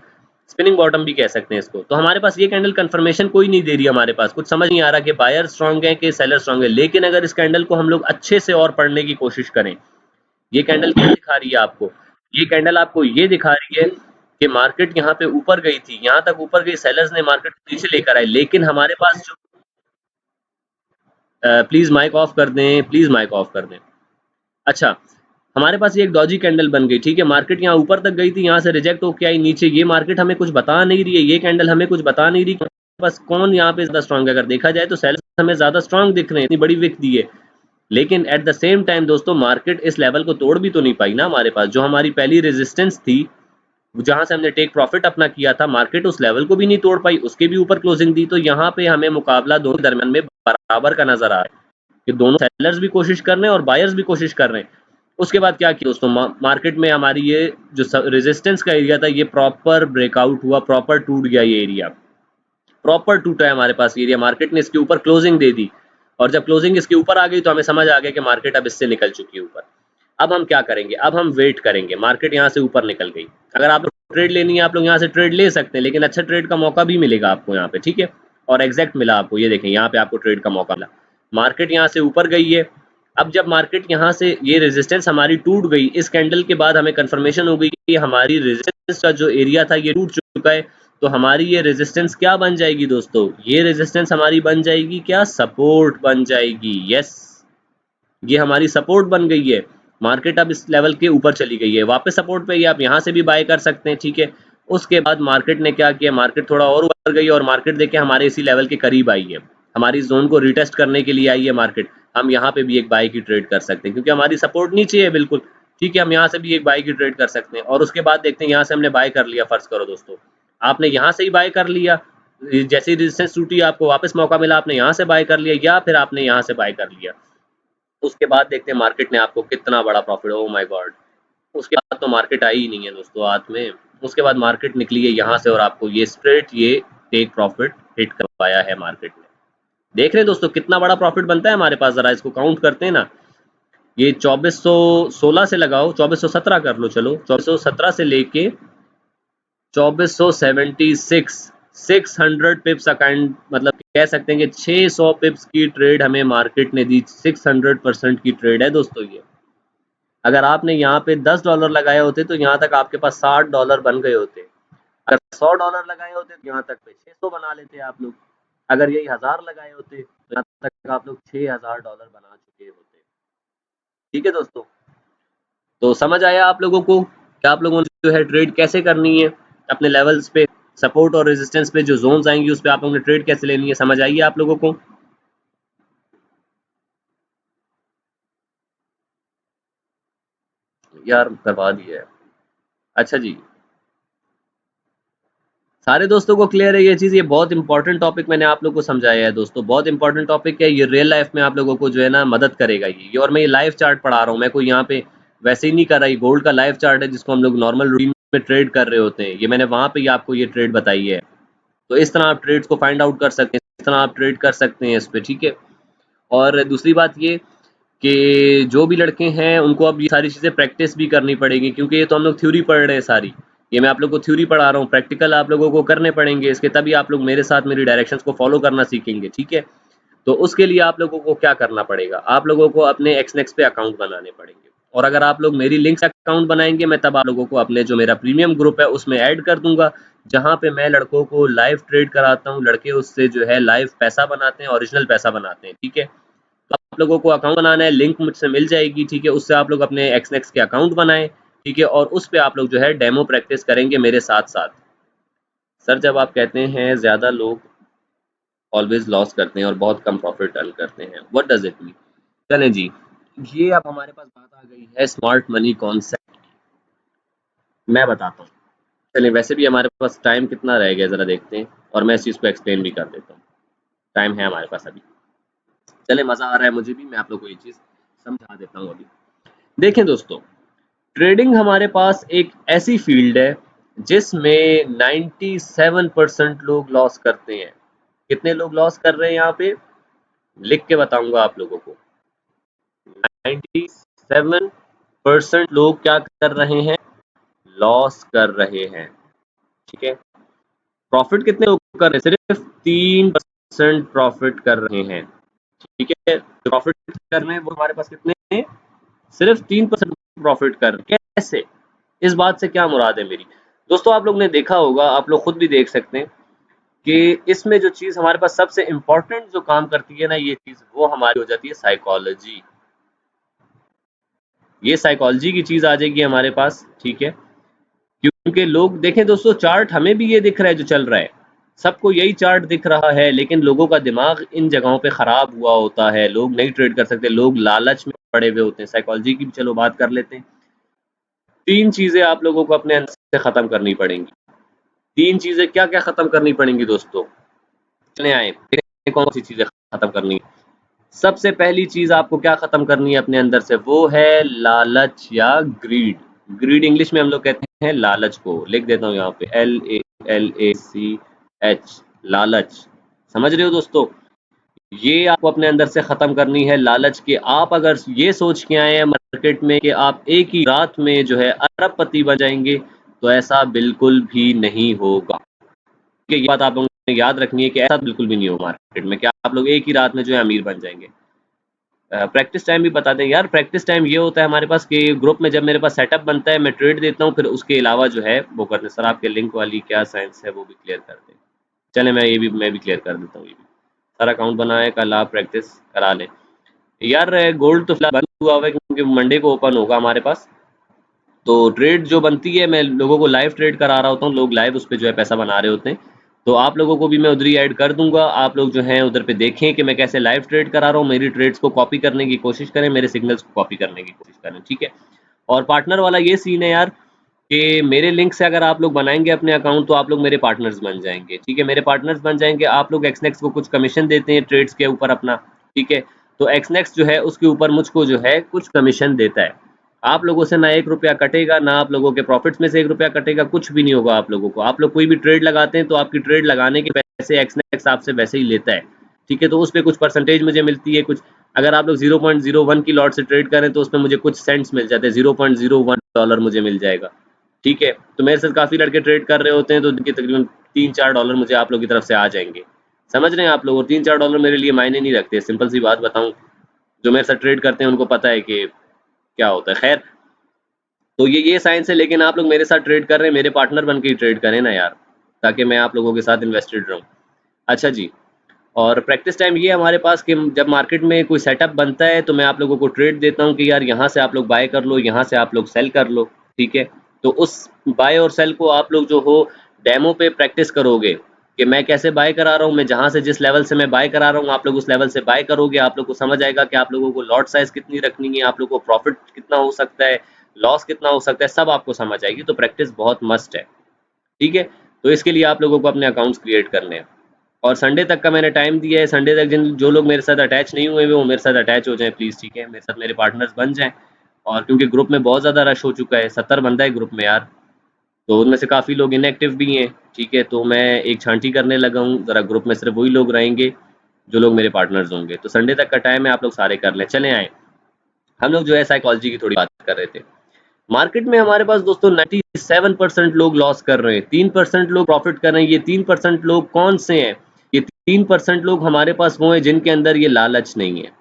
स्पिनिंग बॉटम भी कह सकते हैं इसको। तो हमारे पास ये कैंडल कंफर्मेशन कोई नहीं दे रही, हमारे पास कुछ समझ नहीं आ रहा कि बायर स्ट्रॉन्ग है कि सेलर स्ट्रॉन्ग है। लेकिन अगर इस कैंडल को हम लोग अच्छे से और पढ़ने की कोशिश करें, ये कैंडल क्या दिखा रही है आपको, ये कैंडल आपको ये दिखा रही है कि मार्केट यहाँ पे ऊपर गई थी, यहाँ तक ऊपर गई, सेलर्स ने मार्केट को नीचे लेकर आए, लेकिन हमारे पास जो प्लीज माइक ऑफ कर दें, प्लीज माइक ऑफ कर दें। अच्छा, हमारे पास ये एक डॉजी कैंडल बन गई। ठीक है, मार्केट यहाँ ऊपर तक गई थी, यहाँ से रिजेक्ट होकर आई नीचे। ये मार्केट हमें कुछ बता नहीं रही है, ये कैंडल हमें कुछ बता नहीं रही, बस कौन यहाँ पे ज्यादा स्ट्रांग है। अगर देखा जाए तो सेलर्स हमें ज्यादा स्ट्रांग दिख रहे हैं, इतनी बड़ी विक दी है। लेकिन एट द सेम टाइम दोस्तों, मार्केट इस लेवल को तोड़ भी तो नहीं पाई ना। हमारे पास जो हमारी पहली रेजिस्टेंस थी, जहां से हमने टेक प्रॉफिट अपना किया था, मार्केट उस लेवल को भी नहीं तोड़ पाई, उसके भी ऊपर क्लोजिंग दी। तो यहाँ पे हमें मुकाबला दोनों दरमियान में बराबर का नजर आ रहा है कि दोनों सेलर्स भी कोशिश कर रहे हैं और बायर्स भी कोशिश कर रहे हैं। उसके बाद क्या किया दोस्तों, मार्केट में हमारी ये जो रेजिस्टेंस का एरिया था ये प्रॉपर ब्रेकआउट हुआ, प्रॉपर टूट गया, ये एरिया प्रॉपर टूटा है हमारे पास एरिया, मार्केट ने इसके ऊपर क्लोजिंग दे दी, और जब क्लोजिंग इसके ऊपर आ गई तो हमें समझ आ गया कि मार्केट अब इससे निकल चुकी है ऊपर। अब हम क्या करेंगे, अब हम वेट करेंगे, मार्केट यहाँ से ऊपर निकल गई, अगर आप लोग ट्रेड लेनी है आप लोग यहाँ से ट्रेड ले सकते हैं, लेकिन अच्छा ट्रेड का मौका भी मिलेगा आपको यहाँ पे, ठीक है, और एग्जैक्ट मिला आपको, ये देखें यहाँ पे आपको ट्रेड का मौका मिला, मार्केट यहाँ से ऊपर गई है। अब जब मार्केट यहाँ से ये रेजिस्टेंस हमारी टूट गई, इस कैंडल के बाद हमें कंफर्मेशन हो गई कि हमारी रेजिस्टेंस का जो एरिया था ये टूट चुका है, तो हमारी ये रेजिस्टेंस क्या बन जाएगी दोस्तों, ये रेजिस्टेंस हमारी बन जाएगी क्या, सपोर्ट बन जाएगी। यस, ये हमारी सपोर्ट बन गई है, मार्केट अब इस लेवल के ऊपर चली गई है, वापस सपोर्ट पे, ये आप यहाँ से भी बाय कर सकते हैं, ठीक है। उसके बाद मार्केट ने क्या किया, मार्केट थोड़ा और ऊपर गई और मार्केट देखिए हमारे इसी लेवल के करीब आई है, हमारी जोन को रिटेस्ट करने के लिए आई है मार्केट, हम यहाँ पे भी एक बाय की ट्रेड कर सकते हैं क्योंकि हमारी सपोर्ट नीचे है बिल्कुल, ठीक है, हम यहाँ से भी एक बाय की ट्रेड कर सकते हैं। और उसके बाद देखते हैं यहाँ से हमने बाय कर लिया, फर्ज करो दोस्तों आपने यहाँ से ही बाय कर लिया, जैसे ही रेजिस्टेंस टूटी आपको वापस मौका मिला, आपने यहाँ से बाय कर लिया या फिर आपने यहाँ से बाय कर लिया, उसके बाद देखते हैं मार्केट ने आपको कितना बड़ा प्रॉफिट, ओ माय गॉड, उसके बाद तो मार्केट आई ही नहीं है दोस्तों हाथ में, उसके बाद मार्केट निकली है यहाँ से और आपको ये स्ट्रेट ये टेक प्रॉफिट हिट करवाया है मार्केट ने। देख रहे हैं दोस्तों कितना बड़ा प्रॉफिट बनता है हमारे पास, जरा इसको काउंट करते हैं ना, ये 2416 से लगाओ, 2417 कर लो, चलो 2417 से लेके 2476, 600 पिप्स अकाउंट, मतलब कह सकते हैं कि 600 पिप्स की ट्रेड हमें मार्केट ने दी, 600% की ट्रेड है दोस्तों ये। अगर आपने यहाँ पे $10 लगाए होते तो यहाँ तक आपके पास $60 बन गए होते, अगर $100 लगाए होते तो यहाँ तक पे 600 बना लेते आप लोग, अगर यही 1000 लगाए होते तो यहाँ तक आप लोग $6000 बना चुके होते। ठीक है दोस्तों, तो समझ आया आप लोगों को कि आप लोगों ने जो है ट्रेड कैसे करनी है, अपने लेवल्स पे सपोर्ट और रेजिस्टेंस पे जो जोन्स आएंगी उस पे आप लोगों ने ट्रेड कैसे लेनी है, समझ आइए आप लोगों को। यार करवा दिया है, अच्छा जी, सारे दोस्तों को क्लियर है ये चीज़, ये बहुत इंपॉर्टेंट टॉपिक मैंने आप लोगों को समझाया है दोस्तों, बहुत इंपॉर्टेंट टॉपिक है ये, रियल लाइफ में आप लोगों को जो है ना मदद करेगा ये, और मैं ये लाइव चार्ट पढ़ा रहा हूँ, मैं कोई यहाँ पे वैसे ही नहीं कर रहा, ये गोल्ड का लाइव चार्ट है जिसको हम लोग नॉर्मल रूटीन में ट्रेड कर रहे होते हैं, ये मैंने वहां पे ही आपको ये ट्रेड बताई है, तो इस तरह आप ट्रेड्स को फाइंड आउट कर सकते हैं, इस तरह आप ट्रेड कर सकते हैं इस पे, ठीक है। और दूसरी बात ये कि जो भी लड़के हैं उनको अब ये सारी चीज़ें प्रैक्टिस भी करनी पड़ेगी, क्योंकि ये तो हम लोग थ्योरी पढ़ रहे हैं सारी, ये मैं आप लोग को थ्योरी पढ़ा रहा हूँ, प्रैक्टिकल आप लोगों को करने पड़ेंगे इसके, तभी आप लोग मेरे साथ मेरी डायरेक्शंस को फॉलो करना सीखेंगे, ठीक है। तो उसके लिए आप लोगों को क्या करना पड़ेगा, आप लोगों को अपने एक्सनेक्स पे अकाउंट बनाने पड़ेंगे, और अगर आप लोग मेरी लिंक से अकाउंट बनाएंगे मैं तब आप लोगों को अपने जो मेरा प्रीमियम ग्रुप है उसमें ऐड कर दूंगा, जहाँ पे मैं लड़कों को लाइव ट्रेड कराता हूँ, लड़के उससे जो है लाइव पैसा बनाते हैं, ओरिजिनल पैसा बनाते हैं, ठीक है। तो आप लोगों को अकाउंट बनाना है, लिंक मुझसे मिल जाएगी, ठीक है, उससे आप लोग अपने एक्सनेक्स के अकाउंट बनाएं, ठीक है, और उस पे आप लोग जो है डेमो प्रैक्टिस करेंगे मेरे साथ साथ। सर जब आप कहते हैं ज़्यादा लोग ऑलवेज लॉस करते हैं और बहुत कम प्रॉफिट अर्न करते हैं, व्हाट डज इट मीन, चलें जी, ये अब हमारे पास बात आ गई है स्मार्ट मनी कॉन्सेप्ट, मैं बताता हूँ। चलिए वैसे भी हमारे पास टाइम कितना रह गया ज़रा देखते हैं, और मैं इस चीज़ को एक्सप्लेन भी कर देता हूँ, टाइम है हमारे पास अभी, चले मज़ा आ रहा है मुझे भी, मैं आप लोग को ये चीज़ समझा देता हूँ अभी। देखें दोस्तों, ट्रेडिंग हमारे पास एक ऐसी फील्ड है जिसमें 97% लोग लॉस करते हैं। कितने लोग लॉस कर रहे हैं यहाँ पे, लिख के बताऊंगा आप लोगों को, 97% लोग क्या कर रहे हैं, लॉस कर रहे हैं, ठीक है। प्रॉफिट कितने लोग कर रहे हैं, सिर्फ 3% प्रॉफिट कर रहे हैं, ठीक है। प्रॉफिट कर रहे हैं वो हमारे पास कितने हैं, सिर्फ 3% प्रॉफिट कर रहे हैं। कैसे, इस बात से क्या मुराद है मेरी, दोस्तों आप लोग ने देखा होगा, आप लोग खुद भी देख सकते हैं कि इसमें जो चीज़ हमारे पास सबसे इम्पोर्टेंट जो काम करती है ना, ये चीज़ वो हमारी हो जाती है साइकोलॉजी, ये साइकोलॉजी की चीज़ आ जाएगी हमारे पास, ठीक है। क्योंकि लोग देखें दोस्तों, चार्ट हमें भी ये दिख रहा है जो चल रहा है, सबको यही चार्ट दिख रहा है, लेकिन लोगों का दिमाग इन जगहों पे खराब हुआ होता है, लोग नहीं ट्रेड कर सकते, लोग लालच में पड़े हुए होते हैं। साइकोलॉजी की भी चलो बात कर लेते हैं। तीन चीजें आप लोगों को अपने अंदर से खत्म करनी पड़ेंगी, तीन चीजें क्या क्या खत्म करनी पड़ेंगी दोस्तों, चले आए देखते हैं कौन सी चीजें खत्म करनी है। सबसे पहली चीज आपको क्या खत्म करनी है अपने अंदर से, वो है लालच या ग्रीड। ग्रीड इंग्लिश में हम लोग कहते हैं लालच को, लिख देता हूँ यहाँ पे LALACH, लालच। समझ रहे हो दोस्तों, ये आपको अपने अंदर से खत्म करनी है लालच के। आप अगर ये सोच के आए हैं मार्केट में कि आप एक ही रात में जो है अरबपति बन जाएंगे, तो ऐसा बिल्कुल भी नहीं होगा। ये बात आप लोगों ने याद रखनी है कि ऐसा बिल्कुल भी नहीं होगा मार्केट में कि आप लोग एक ही रात में जो है अमीर बन जाएंगे। प्रैक्टिस टाइम भी बता दें यार, प्रैक्टिस टाइम ये होता है हमारे पास कि ग्रुप में जब मेरे पास सेटअप बनता है मैं ट्रेड देता हूँ, फिर उसके अलावा जो है वो करते हैं। सर आपके लिंक वाली क्या साइंस है वो भी क्लियर कर दें। चले मैं भी क्लियर कर देता हूँ ये भी। सारा अकाउंट बनाए, कल आप प्रैक्टिस करा लें। यार गोल्ड तो फिलहाल बंद हुआ हुआ है क्योंकि मंडे को ओपन होगा हमारे पास। तो ट्रेड जो बनती है मैं लोगों को लाइव ट्रेड करा रहा होता हूँ, लोग लाइव उस पर जो है पैसा बना रहे होते हैं। तो आप लोगों को भी मैं उधर ही ऐड कर दूंगा, आप लोग जो हैं उधर पे देखें कि मैं कैसे लाइव ट्रेड करा रहा हूँ, मेरी ट्रेड्स को कॉपी करने की कोशिश करें, मेरे सिग्नल्स को कॉपी करने की कोशिश करें, ठीक है। और पार्टनर वाला ये सीन है यार कि मेरे लिंक से अगर आप लोग बनाएंगे अपने अकाउंट तो आप लोग मेरे पार्टनर्स बन जाएंगे, ठीक है। मेरे पार्टनर्स बन जाएंगे, आप लोग एक्सनेक्स को कुछ कमीशन देते हैं ट्रेड्स के ऊपर अपना, ठीक है। तो एक्सनेक्स जो है उसके ऊपर मुझको जो है कुछ कमीशन देता है। आप लोगों से ना 1 रुपया कटेगा, ना आप लोगों के प्रॉफिट्स में से 1 रुपया कटेगा, कुछ भी नहीं होगा आप लोगों को। आप लोग कोई भी ट्रेड लगाते हैं तो आपकी ट्रेड लगाने के पैसे एक्सनेक्स आपसे वैसे ही लेता है, ठीक है। तो उस पर कुछ परसेंटेज मुझे मिलती है कुछ। अगर आप लोग 0.01 की लॉट से ट्रेड करें तो उसमें मुझे कुछ सेंट्स मिल जाते हैं, $0.01 मुझे मिल जाएगा, ठीक है। तो मेरे साथ काफ़ी लड़के ट्रेड कर रहे होते हैं तो उनके तकरीबन $3-4 मुझे आप लोगों की तरफ से आ जाएंगे। समझ रहे हैं आप लोग, और $3-4 मेरे लिए मायने नहीं रखते, सिंपल सी बात बताऊं, जो मेरे साथ ट्रेड करते हैं उनको पता है कि क्या होता है। खैर, तो ये साइंस है, लेकिन आप लोग मेरे साथ ट्रेड कर रहे हैं, मेरे पार्टनर बन के ही ट्रेड करें ना यार, ताकि मैं आप लोगों के साथ इन्वेस्टेड रहूँ। अच्छा जी, और प्रैक्टिस टाइम ये हमारे पास कि जब मार्केट में कोई सेटअप बनता है तो मैं आप लोगों को ट्रेड देता हूँ कि यार यहाँ से आप लोग बाय कर लो, यहाँ से आप लोग सेल कर लो, ठीक है। तो उस बाय और सेल को आप लोग जो हो डेमो पे प्रैक्टिस करोगे कि मैं कैसे बाय करा रहा हूँ, मैं जहाँ से जिस लेवल से मैं बाय करा रहा हूँ आप लोग उस लेवल से बाय करोगे, आप लोग को समझ आएगा कि आप लोगों को लॉट साइज कितनी रखनी है, आप लोग को प्रॉफिट कितना हो सकता है, लॉस कितना हो सकता है, सब आपको समझ आएगी। तो प्रैक्टिस बहुत मस्ट है, ठीक है। तो इसके लिए आप लोगों को अपने अकाउंट्स क्रिएट करने हैं, और संडे तक का मैंने टाइम दिया है। संडे तक जिन जो लोग मेरे साथ अटैच नहीं हुए वो मेरे साथ अटैच हो जाएं प्लीज़, ठीक है, मेरे साथ मेरे पार्टनर्स बन जाएं। और क्योंकि ग्रुप में बहुत ज़्यादा रश हो चुका है, 70 बंदा है ग्रुप में यार, तो उनमें से काफ़ी लोग इनएक्टिव भी हैं, ठीक है। तो मैं एक छांटी करने लगा हूँ, ज़रा ग्रुप में सिर्फ वही लोग रहेंगे जो लोग मेरे पार्टनर्स होंगे। तो संडे तक का टाइम है, आप लोग सारे कर लें। चले आए, हम लोग जो है साइकोलॉजी की थोड़ी बात कर रहे थे। मार्केट में हमारे पास दोस्तों 97% लोग लॉस कर रहे हैं, 3% लोग प्रॉफिट कर रहे हैं। ये 3% लोग कौन से हैं? ये 3% लोग हमारे पास वो हैं जिनके अंदर ये लालच नहीं है,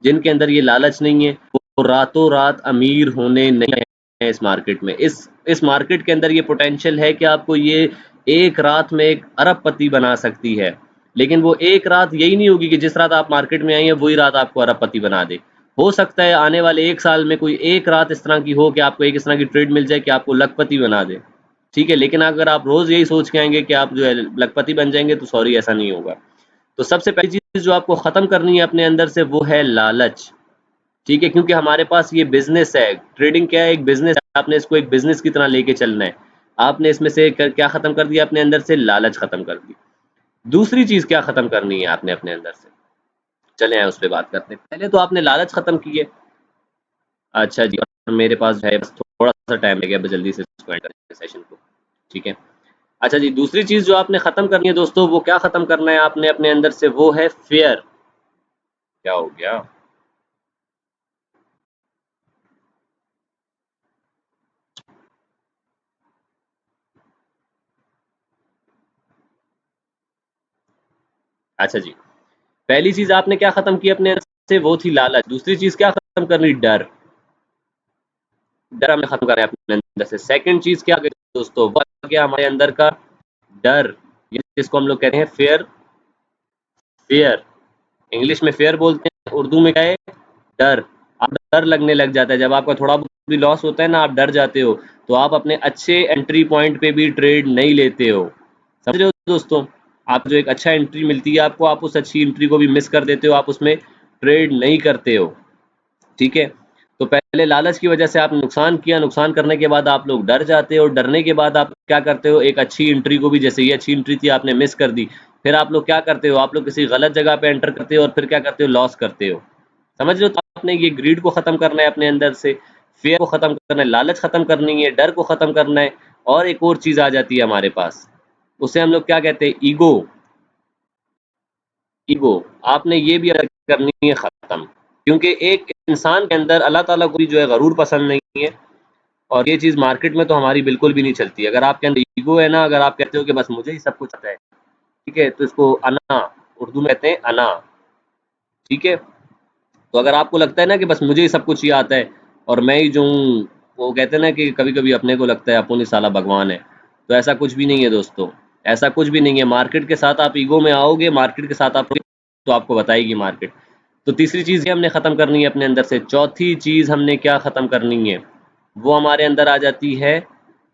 जिनके अंदर ये लालच नहीं है, वो रातों रात अमीर होने नहीं है। इस मार्केट में, इस मार्केट के अंदर ये पोटेंशियल है कि आपको ये एक रात में एक अरबपति बना सकती है। लेकिन वो एक रात यही नहीं होगी कि जिस रात आप मार्केट में आई हैं वही रात आपको अरबपति बना दे। हो सकता है आने वाले 1 साल में कोई एक रात इस तरह की हो कि आपको एक इस तरह की ट्रेड मिल जाए कि आपको लखपति बना दे, ठीक है। लेकिन अगर आप रोज यही सोच के आएंगे कि आप जो है लखपति बन जाएंगे तो सॉरी, ऐसा नहीं होगा। तो सबसे पहली चीज जो आपको खत्म करनी है अपने अंदर से वो है लालच, ठीक है। क्योंकि हमारे पास ये बिजनेस है, ट्रेडिंग क्या है, एक बिजनेस है, आपने इसको एक बिजनेस की तरह लेके चलना है। आपने इसमें से क्या खत्म कर दिया अपने अंदर से? लालच खत्म कर दी। दूसरी चीज क्या खत्म करनी है आपने अपने अंदर से? चले आए उस पर बात करते हैं। पहले तो आपने लालच खत्म की है। अच्छा जी, और मेरे पास है बस थोड़ा-सा टाइम है, बस जल्दी से इसको एंड करते हैं सेशन को, ठीक है। अच्छा जी, दूसरी चीज़ जो आपने ख़त्म करनी है दोस्तों, वो क्या ख़त्म करना है आपने अपने अंदर से? वो है फ़ियर। क्या हो गया? अच्छा जी, पहली चीज़ आपने क्या ख़त्म की अपने अंदर से? वो थी लालच। दूसरी चीज़ क्या ख़त्म करनी? डर। डर हमें ख़त्म करना है अपने अंदर से। सेकंड चीज़ क्या आ गई दोस्तों? वो आ गया हमारे अंदर का डर, जिसको हम लोग कहते हैं फ़ियर। फ़ियर इंग्लिश में फेयर बोलते हैं, उर्दू में क्या है? डर। आप डर लगने लग जाता है जब आपका थोड़ा बहुत भी लॉस होता है ना, आप डर जाते हो, तो आप अपने अच्छे एंट्री पॉइंट पे भी ट्रेड नहीं लेते हो। समझ रहे हो दोस्तों, आप जो एक अच्छा एंट्री मिलती है आपको, आप उस अच्छी एंट्री को भी मिस कर देते हो, आप उसमें ट्रेड नहीं करते हो, ठीक है। तो पहले लालच की वजह से आपने नुकसान किया, नुकसान करने के बाद आप लोग डर जाते हो, डरने के बाद आप क्या करते हो? एक अच्छी एंट्री को भी, जैसे ये अच्छी एंट्री थी आपने मिस कर दी, फिर आप लोग क्या करते हो, आप लोग किसी गलत जगह पे एंटर करते हो और फिर क्या करते हो, लॉस करते हो। समझ रहे हो? तो आपने ये ग्रीड को खत्म करना है अपने अंदर से, फियर को खत्म करना है, लालच खत्म करनी है, डर को खत्म करना है। और एक और चीज आ जाती है हमारे पास, उसे हम लोग क्या कहते हैं, ईगो। ईगो आपने ये भी करनी है खत्म, क्योंकि एक इंसान के अंदर अल्लाह ताला को भी जो है गरूर पसंद नहीं है, और ये चीज मार्केट में तो हमारी बिल्कुल भी नहीं चलती है। अगर आपके अंदर ईगो है ना, अगर आप कहते हो कि बस मुझे ही सब कुछ आता है, ठीक है, तो इसको अना, उर्दू में कहते हैं अना, ठीक है। तो अगर आपको लगता है ना कि बस मुझे ही सब कुछ ये आता है और मैं ही जो हूँ, वो कहते हैं ना कि कभी कभी अपने को लगता है अपन ही साला भगवान है, तो ऐसा कुछ भी नहीं है दोस्तों, ऐसा कुछ भी नहीं है। मार्केट के साथ आप ईगो में आओगे, मार्केट के साथ आप तो आपको बताएगी मार्केट। तो तीसरी चीज ये हमने खत्म करनी है अपने अंदर से। चौथी चीज हमने क्या खत्म करनी है, वो हमारे अंदर आ जाती है,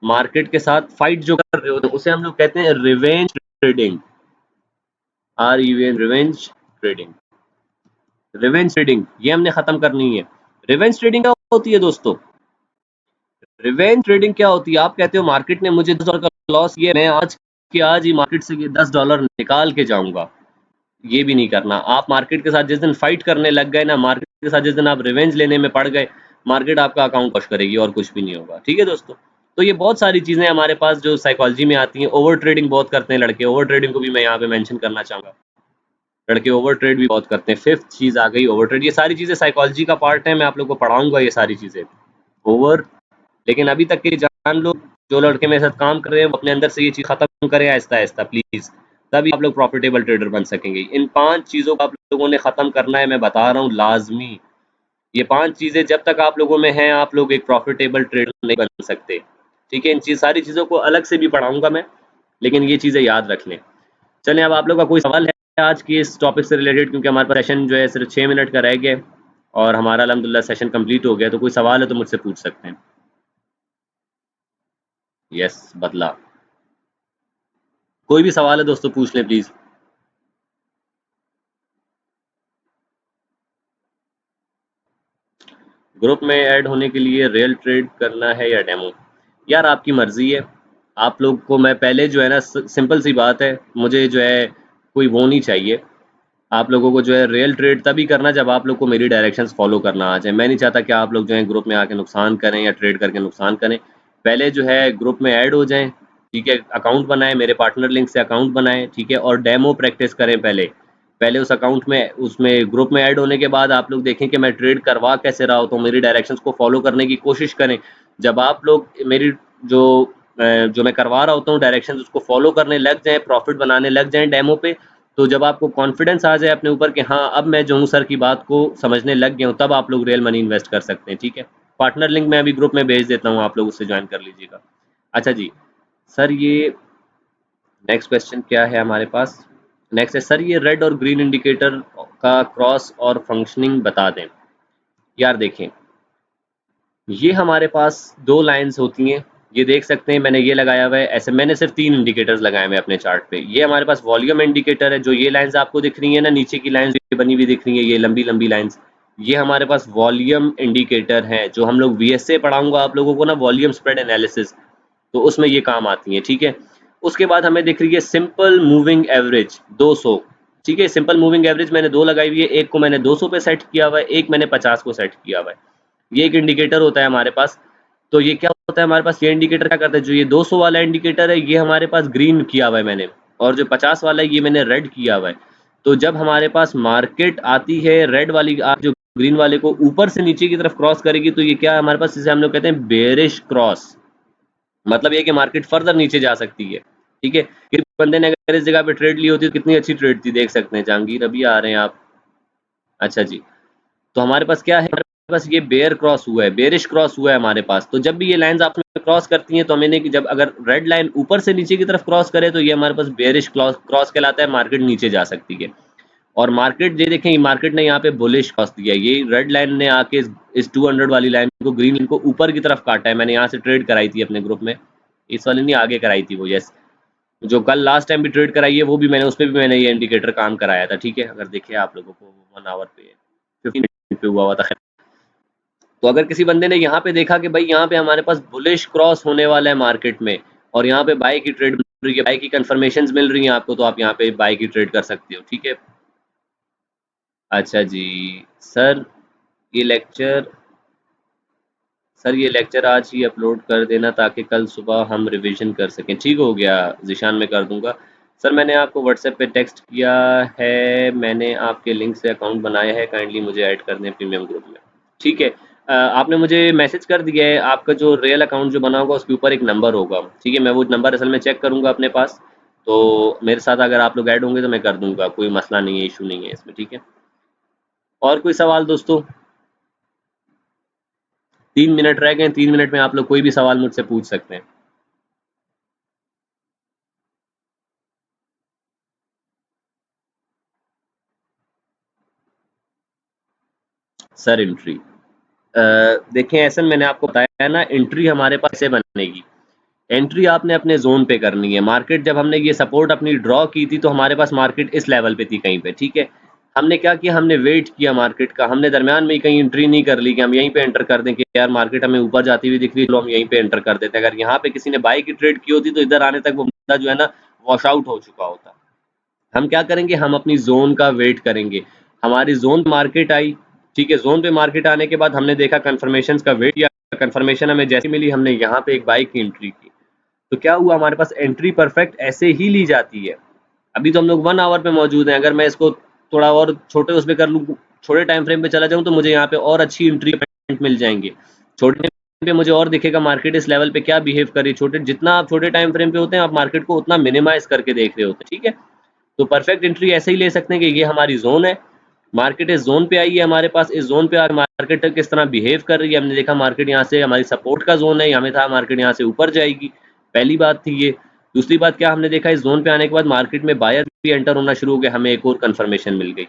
मार्केट के साथ फाइट जो कर रहे होते हैं उसे हम लोग कहते हैं revenge trading. Are you in, revenge trading. Revenge trading ये हमने खत्म करनी है। रिवेंज ट्रेडिंग क्या होती है दोस्तों, रिवेंज ट्रेडिंग क्या होती है, आप कहते हो मार्केट ने मुझे $10 का लॉस किया, मैं आज के आज ही मार्केट से ये $10 निकाल के जाऊंगा। ये भी नहीं करना। आप मार्केट के साथ जिस दिन फाइट करने लग गए ना, मार्केट के साथ जिस दिन आप रिवेंज लेने में पड़ गए, मार्केट आपका अकाउंट वॉश करेगी और कुछ भी नहीं होगा। ठीक है दोस्तों, तो ये बहुत सारी चीजें हमारे पास जो साइकोलॉजी में आती हैं। ओवर ट्रेडिंग बहुत करते हैं लड़के, ओवर ट्रेडिंग को भी मैं यहाँ पे मेंशन करना चाहूंगा, लड़के ओवर ट्रेड भी बहुत करते हैं। फिफ्थ चीज आ गई ओवर ट्रेड। ये सारी चीजें साइकोलॉजी का पार्ट है, मैं आप लोग को पढ़ाऊंगा ये सारी चीजें ओवर। लेकिन अभी तक के जान लो, जो लड़के मेरे साथ काम कर रहे हैं वो अपने अंदर से ये चीज खत्म करें आहिस्ता आहिस्ता प्लीज, तभी आप लोग प्रॉफिटेबल ट्रेडर बन सकेंगे। इन 5 चीजों को आप लोगों ने खत्म करना है, मैं बता रहा हूँ लाजमी। ये 5 चीजें जब तक आप लोगों में हैं, आप लोग एक प्रॉफिटेबल ट्रेडर नहीं बन सकते। ठीक है, इन चीज सारी चीजों को अलग से भी पढ़ाऊंगा मैं, लेकिन ये चीजें याद रख लें। चलें, अब आप लोग का कोई सवाल है आज की इस टॉपिक से रिलेटेड, क्योंकि हमारे पास सेशन जो है सिर्फ 6 मिनट का रह गया और हमारा अल्हम्दुलिल्लाह सेशन कंप्लीट हो गया। तो कोई सवाल है तो मुझसे पूछ सकते हैं। यस, बदला। कोई भी सवाल है दोस्तों पूछ लें प्लीज। ग्रुप में ऐड होने के लिए रियल ट्रेड करना है या डेमो? यार आपकी मर्जी है। आप लोग को मैं पहले जो है ना, सिंपल सी बात है, मुझे जो है कोई वो नहीं चाहिए। आप लोगों को जो है रियल ट्रेड तभी करना जब आप लोग को मेरी डायरेक्शंस फॉलो करना आ जाए। मैं नहीं चाहता कि आप लोग जो है ग्रुप में आके नुकसान करें या ट्रेड करके नुकसान करें। पहले जो है ग्रुप में ऐड हो जाएं, ठीक है, अकाउंट बनाएं, मेरे पार्टनर लिंक से अकाउंट बनाएं, ठीक है, और डेमो प्रैक्टिस करें पहले। पहले उस अकाउंट में, उसमें ग्रुप में ऐड होने के बाद आप लोग देखें कि मैं ट्रेड करवा कैसे रहा होता हूँ, मेरी डायरेक्शंस को फॉलो करने की कोशिश करें। जब आप लोग मेरी जो जो मैं करवा रहा होता हूँ डायरेक्शंस, उसको फॉलो करने लग जाएं, प्रॉफिट बनाने लग जाएं डेमो पे, तो जब आपको कॉन्फिडेंस आ जाए अपने ऊपर कि हाँ अब मैं जो हूँ सर की बात को समझने लग गया हूँ, तब आप लोग रियल मनी इन्वेस्ट कर सकते हैं। ठीक है, पार्टनर लिंक मैं अभी ग्रुप में भेज देता हूँ, आप लोग उससे ज्वाइन कर लीजिएगा। अच्छा जी, सर ये नेक्स्ट क्वेश्चन क्या है हमारे पास। नेक्स्ट है सर, ये रेड और ग्रीन इंडिकेटर का क्रॉस और फंक्शनिंग बता दें। यार देखें, ये हमारे पास 2 लाइंस होती हैं, ये देख सकते हैं मैंने ये लगाया हुआ है ऐसे, मैंने सिर्फ 3 इंडिकेटर्स लगाए हुए अपने चार्ट पे। ये हमारे पास वॉल्यूम इंडिकेटर है, जो ये लाइंस आपको दिख रही है ना, नीचे की लाइंस बनी हुई दिख रही है, ये लंबी लंबी लाइंस, ये हमारे पास वॉल्यूम इंडिकेटर है, जो हम लोग वीएसए पढ़ाऊंगा आप लोगों को ना, वॉल्यूम स्प्रेड एनालिसिस, तो उसमें ये काम आती है। ठीक है, उसके बाद हमें दिख रही है सिंपल मूविंग एवरेज 200। ठीक है, सिंपल मूविंग एवरेज मैंने 2 लगाई हुई है, एक को मैंने 200 पे सेट किया हुआ है, एक मैंने 50 को सेट किया हुआ है। ये एक इंडिकेटर होता है हमारे पास। तो ये क्या होता है हमारे पास, ये इंडिकेटर क्या करता है, जो ये 200 वाला इंडिकेटर है ये हमारे पास ग्रीन किया हुआ है मैंने, और जो 50 वाला है ये मैंने रेड किया हुआ है। तो जब हमारे पास मार्केट आती है रेड वाली, आप जो ग्रीन वाले को ऊपर से नीचे की तरफ क्रॉस करेगी, तो ये क्या है हमारे पास, इसे हम लोग कहते हैं बेरिश क्रॉस। मतलब ये कि मार्केट फर्दर नीचे जा सकती है। ठीक है, कि बंदे ने अगर इस जगह पे ट्रेड ली होती तो कितनी अच्छी ट्रेड थी, देख सकते हैं। जहांगीर अभी आ रहे हैं आप? अच्छा जी, तो हमारे पास क्या है, हमारे पास ये बेयर क्रॉस हुआ है, बेरिश क्रॉस हुआ है हमारे पास। तो जब भी ये लाइंस आपस में क्रॉस करती हैं, तो हमें कि जब अगर रेड लाइन ऊपर से नीचे की तरफ क्रॉस करे, तो ये हमारे पास बेरिश क्रॉस क्रॉस कहलाता है, मार्केट नीचे जा सकती है। और मार्केट ये देखें, मार्केट ने यहाँ पे बुलिश क्रॉस दिया है, ये रेड लाइन ने आके इस 200 वाली लाइन को, ग्रीन लाइन को ऊपर की तरफ काटा है। मैंने यहाँ से ट्रेड कराई थी अपने ग्रुप में, इस वाले नहीं, आगे कराई थी वो। यस, जो कल लास्ट टाइम भी ट्रेड कराई है वो भी मैंने, उसमें भी मैंने ये इंडिकेटर काम कराया था। ठीक है, अगर देखिए आप लोगों को 1 आवर पे 15 मिनट पे हुआ हुआ था। तो अगर किसी बंदे ने यहाँ पे देखा कि भाई यहाँ पे हमारे पास बुलिश क्रॉस होने वाला है मार्केट में, और यहाँ पे बाय की ट्रेड मिल रही है, बाय की कंफर्मेशंस मिल रही हैं आपको, तो आप यहाँ पे बाय की ट्रेड कर सकते हो। ठीक है। अच्छा जी। सर ये लेक्चर सर ये लेक्चर आज ही अपलोड कर देना ताकि कल सुबह हम रिवीजन कर सकें। ठीक हो गया ज़ीशान, मैं कर दूंगा। सर मैंने आपको व्हाट्सएप पे टेक्स्ट किया है, मैंने आपके लिंक से अकाउंट बनाया है, काइंडली मुझे ऐड कर दें प्रीमियम ग्रुप में। ठीक है। आपने मुझे मैसेज कर दिया है, आपका जो रियल अकाउंट जो बना होगा उसके ऊपर एक नंबर होगा। ठीक है, मैं वो नंबर असल में चेक करूंगा अपने पास, तो मेरे साथ अगर आप लोग ऐड होंगे तो मैं कर दूंगा, कोई मसला नहीं है, इशू नहीं है इसमें। ठीक है। और कोई सवाल दोस्तों? 3 मिनट रह गए, 3 मिनट में आप लोग कोई भी सवाल मुझसे पूछ सकते हैं। सर एंट्री देखें, ऐसा मैंने आपको बताया है ना, एंट्री हमारे पास ऐसे बनेगी। एंट्री आपने अपने जोन पे करनी है। मार्केट जब हमने ये सपोर्ट अपनी ड्रॉ की थी तो हमारे पास मार्केट इस लेवल पे थी कहीं पे। ठीक है। हमने क्या किया, हमने वेट किया मार्केट का, हमने दरमियान में कहीं एंट्री नहीं कर ली कि हम यहीं पे एंटर कर दें कि यार मार्केट हमें ऊपर जाती हुई दिख रही है, चलो हम यहीं पे एंटर कर देते हैं। अगर यहाँ पे किसी ने बाई की ट्रेड की होती तो इधर आने तक वो बंदा जो है ना वॉश आउट हो चुका होता। हम क्या करेंगे, हम अपनी जोन का वेट करेंगे। हमारी जोन मार्केट आई। ठीक है, जोन पे मार्केट आने के बाद हमने देखा, कंफर्मेशन का वेट किया, कंफर्मेशन हमें जैसी मिली, हमने यहाँ पे एक बाई की एंट्री की। तो क्या हुआ, हमारे पास एंट्री परफेक्ट ऐसे ही ली जाती है। अभी तो हम लोग 1 आवर पे मौजूद हैं, अगर मैं इसको थोड़ा और छोटे उस पे कर लूँ, छोटे टाइम फ्रेम पे चला जाऊँ, तो मुझे यहाँ पे और अच्छी एंट्री मिल जाएंगे। छोटे टाइम पे मुझे और दिखेगा मार्केट इस लेवल पे क्या बिहेव करे। छोटे जितना आप छोटे टाइम फ्रेम पे होते हैं, आप मार्केट को उतना मिनिमाइज करके देख रहे होते हैं। ठीक है। तो परफेक्ट एंट्री ऐसे ही ले सकते हैं कि ये हमारी जोन है, मार्केट इस जोन पे आई है हमारे पास, इस जोन पे आकर मार्केट किस तरह बिहेव कर रही है हमने देखा। मार्केट यहाँ से हमारी सपोर्ट का जोन है, हमें था मार्केट यहाँ से ऊपर जाएगी, पहली बात थी ये। दूसरी बात क्या हमने देखा, इस जोन पे आने के बाद मार्केट में बायर भी एंटर होना शुरू हो गया, हमें एक और कंफर्मेशन मिल गई।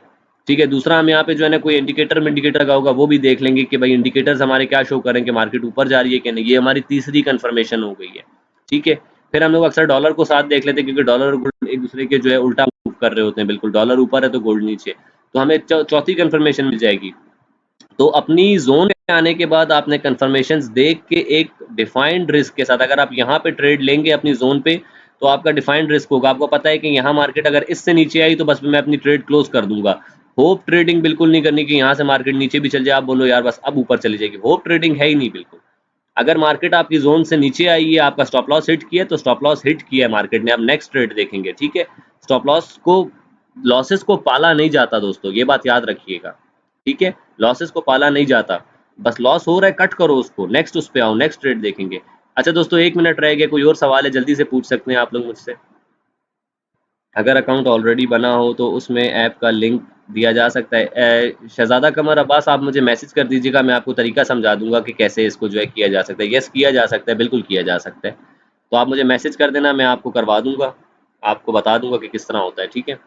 ठीक है। दूसरा, हम यहाँ पे जो है ना कोई इंडिकेटर लगा होगा, वो भी देख लेंगे कि भाई इंडिकेटर्स हमारे क्या शो करें कि मार्केट ऊपर जा रही है कि नहीं। ये हमारी तीसरी कंफर्मेशन हो गई है। ठीक है। फिर हम लोग अक्सर डॉलर को साथ देख लेते हैं, क्योंकि डॉलर और गोल्ड एक दूसरे के जो है उल्टा मूव कर रहे होते हैं, बिल्कुल डॉलर ऊपर है तो गोल्ड नीचे। तो हमें चौथी कंफर्मेशन मिल जाएगी। तो अपनी जोन में आने के बाद आपने कंफर्मेशंस देख के एक डिफाइंड रिस्क के साथ, अगर आप यहाँ पे ट्रेड लेंगे अपनी जोन पे, तो आपका डिफाइंड रिस्क होगा। आपको पता है कि यहाँ मार्केट अगर इससे नीचे आई तो बस मैं अपनी ट्रेड क्लोज कर दूंगा। होप ट्रेडिंग बिल्कुल नहीं करनी कि यहाँ से मार्केट नीचे भी चल जाए, आप बोलो यार बस अब ऊपर चली जाएगी, होप ट्रेडिंग है ही नहीं बिल्कुल। अगर मार्केट आपकी जोन से नीचे आई है, आपका स्टॉप लॉस हिट किया, तो स्टॉप लॉस हिट किया है मार्केट ने, अब नेक्स्ट ट्रेड देखेंगे। ठीक है। स्टॉप लॉस को, लॉसेस को पाला नहीं जाता दोस्तों, ये बात याद रखिएगा। ठीक है। लॉसेस को पाला नहीं जाता, बस लॉस हो रहा है कट करो उसको, नेक्स्ट उस पे आओ, नेक्स्ट ट्रेड देखेंगे। अच्छा दोस्तों, 1 मिनट रह गया, कोई और सवाल है जल्दी से पूछ सकते हैं आप लोग मुझसे। अगर अकाउंट ऑलरेडी बना हो तो उसमें ऐप का लिंक दिया जा सकता है। शहजादा कमर अब्बास, आप मुझे मैसेज कर दीजिएगा, मैं आपको तरीका समझा दूंगा कि कैसे इसको जो है किया जा सकता है। यस, किया जा सकता है, बिल्कुल किया जा सकता है। तो आप मुझे मैसेज कर देना, मैं आपको करवा दूंगा, आपको बता दूंगा कि किस तरह होता है। ठीक है।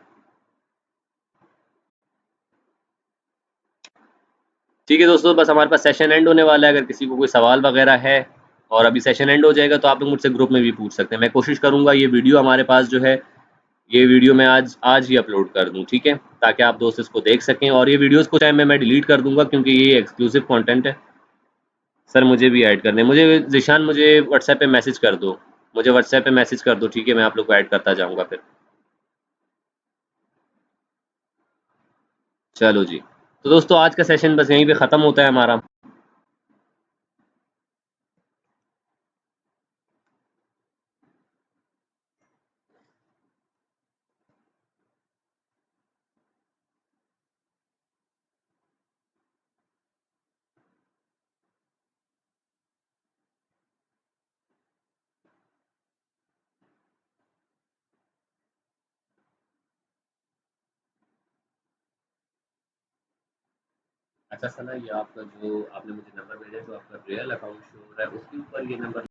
ठीक है दोस्तों, बस हमारे पास सेशन एंड होने वाला है। अगर किसी को कोई सवाल वगैरह है, और अभी सेशन एंड हो जाएगा, तो आप लोग मुझसे ग्रुप में भी पूछ सकते हैं। मैं कोशिश करूंगा ये वीडियो हमारे पास जो है, ये वीडियो मैं आज आज ही अपलोड कर दूं। ठीक है, ताकि आप दोस्त इसको देख सकें। और ये वीडियोस को चाहे मैं डिलीट कर दूंगा, क्योंकि ये एक्सक्लूसिव कंटेंट है। सर मुझे भी ऐड करने, मुझे जिशान मुझे व्हाट्सएप पे मैसेज कर दो, मुझे व्हाट्सएप पे मैसेज कर दो। ठीक है, मैं आप लोग को ऐड करता जाऊंगा फिर। चलो जी, तो दोस्तों आज का सेशन बस यहीं पे ख़त्म होता है हमारा। अच्छा सना, ये आपका जो आपने मुझे नंबर भेजा है, तो आपका रियल अकाउंट शो हो रहा है, उसके ऊपर ये नंबर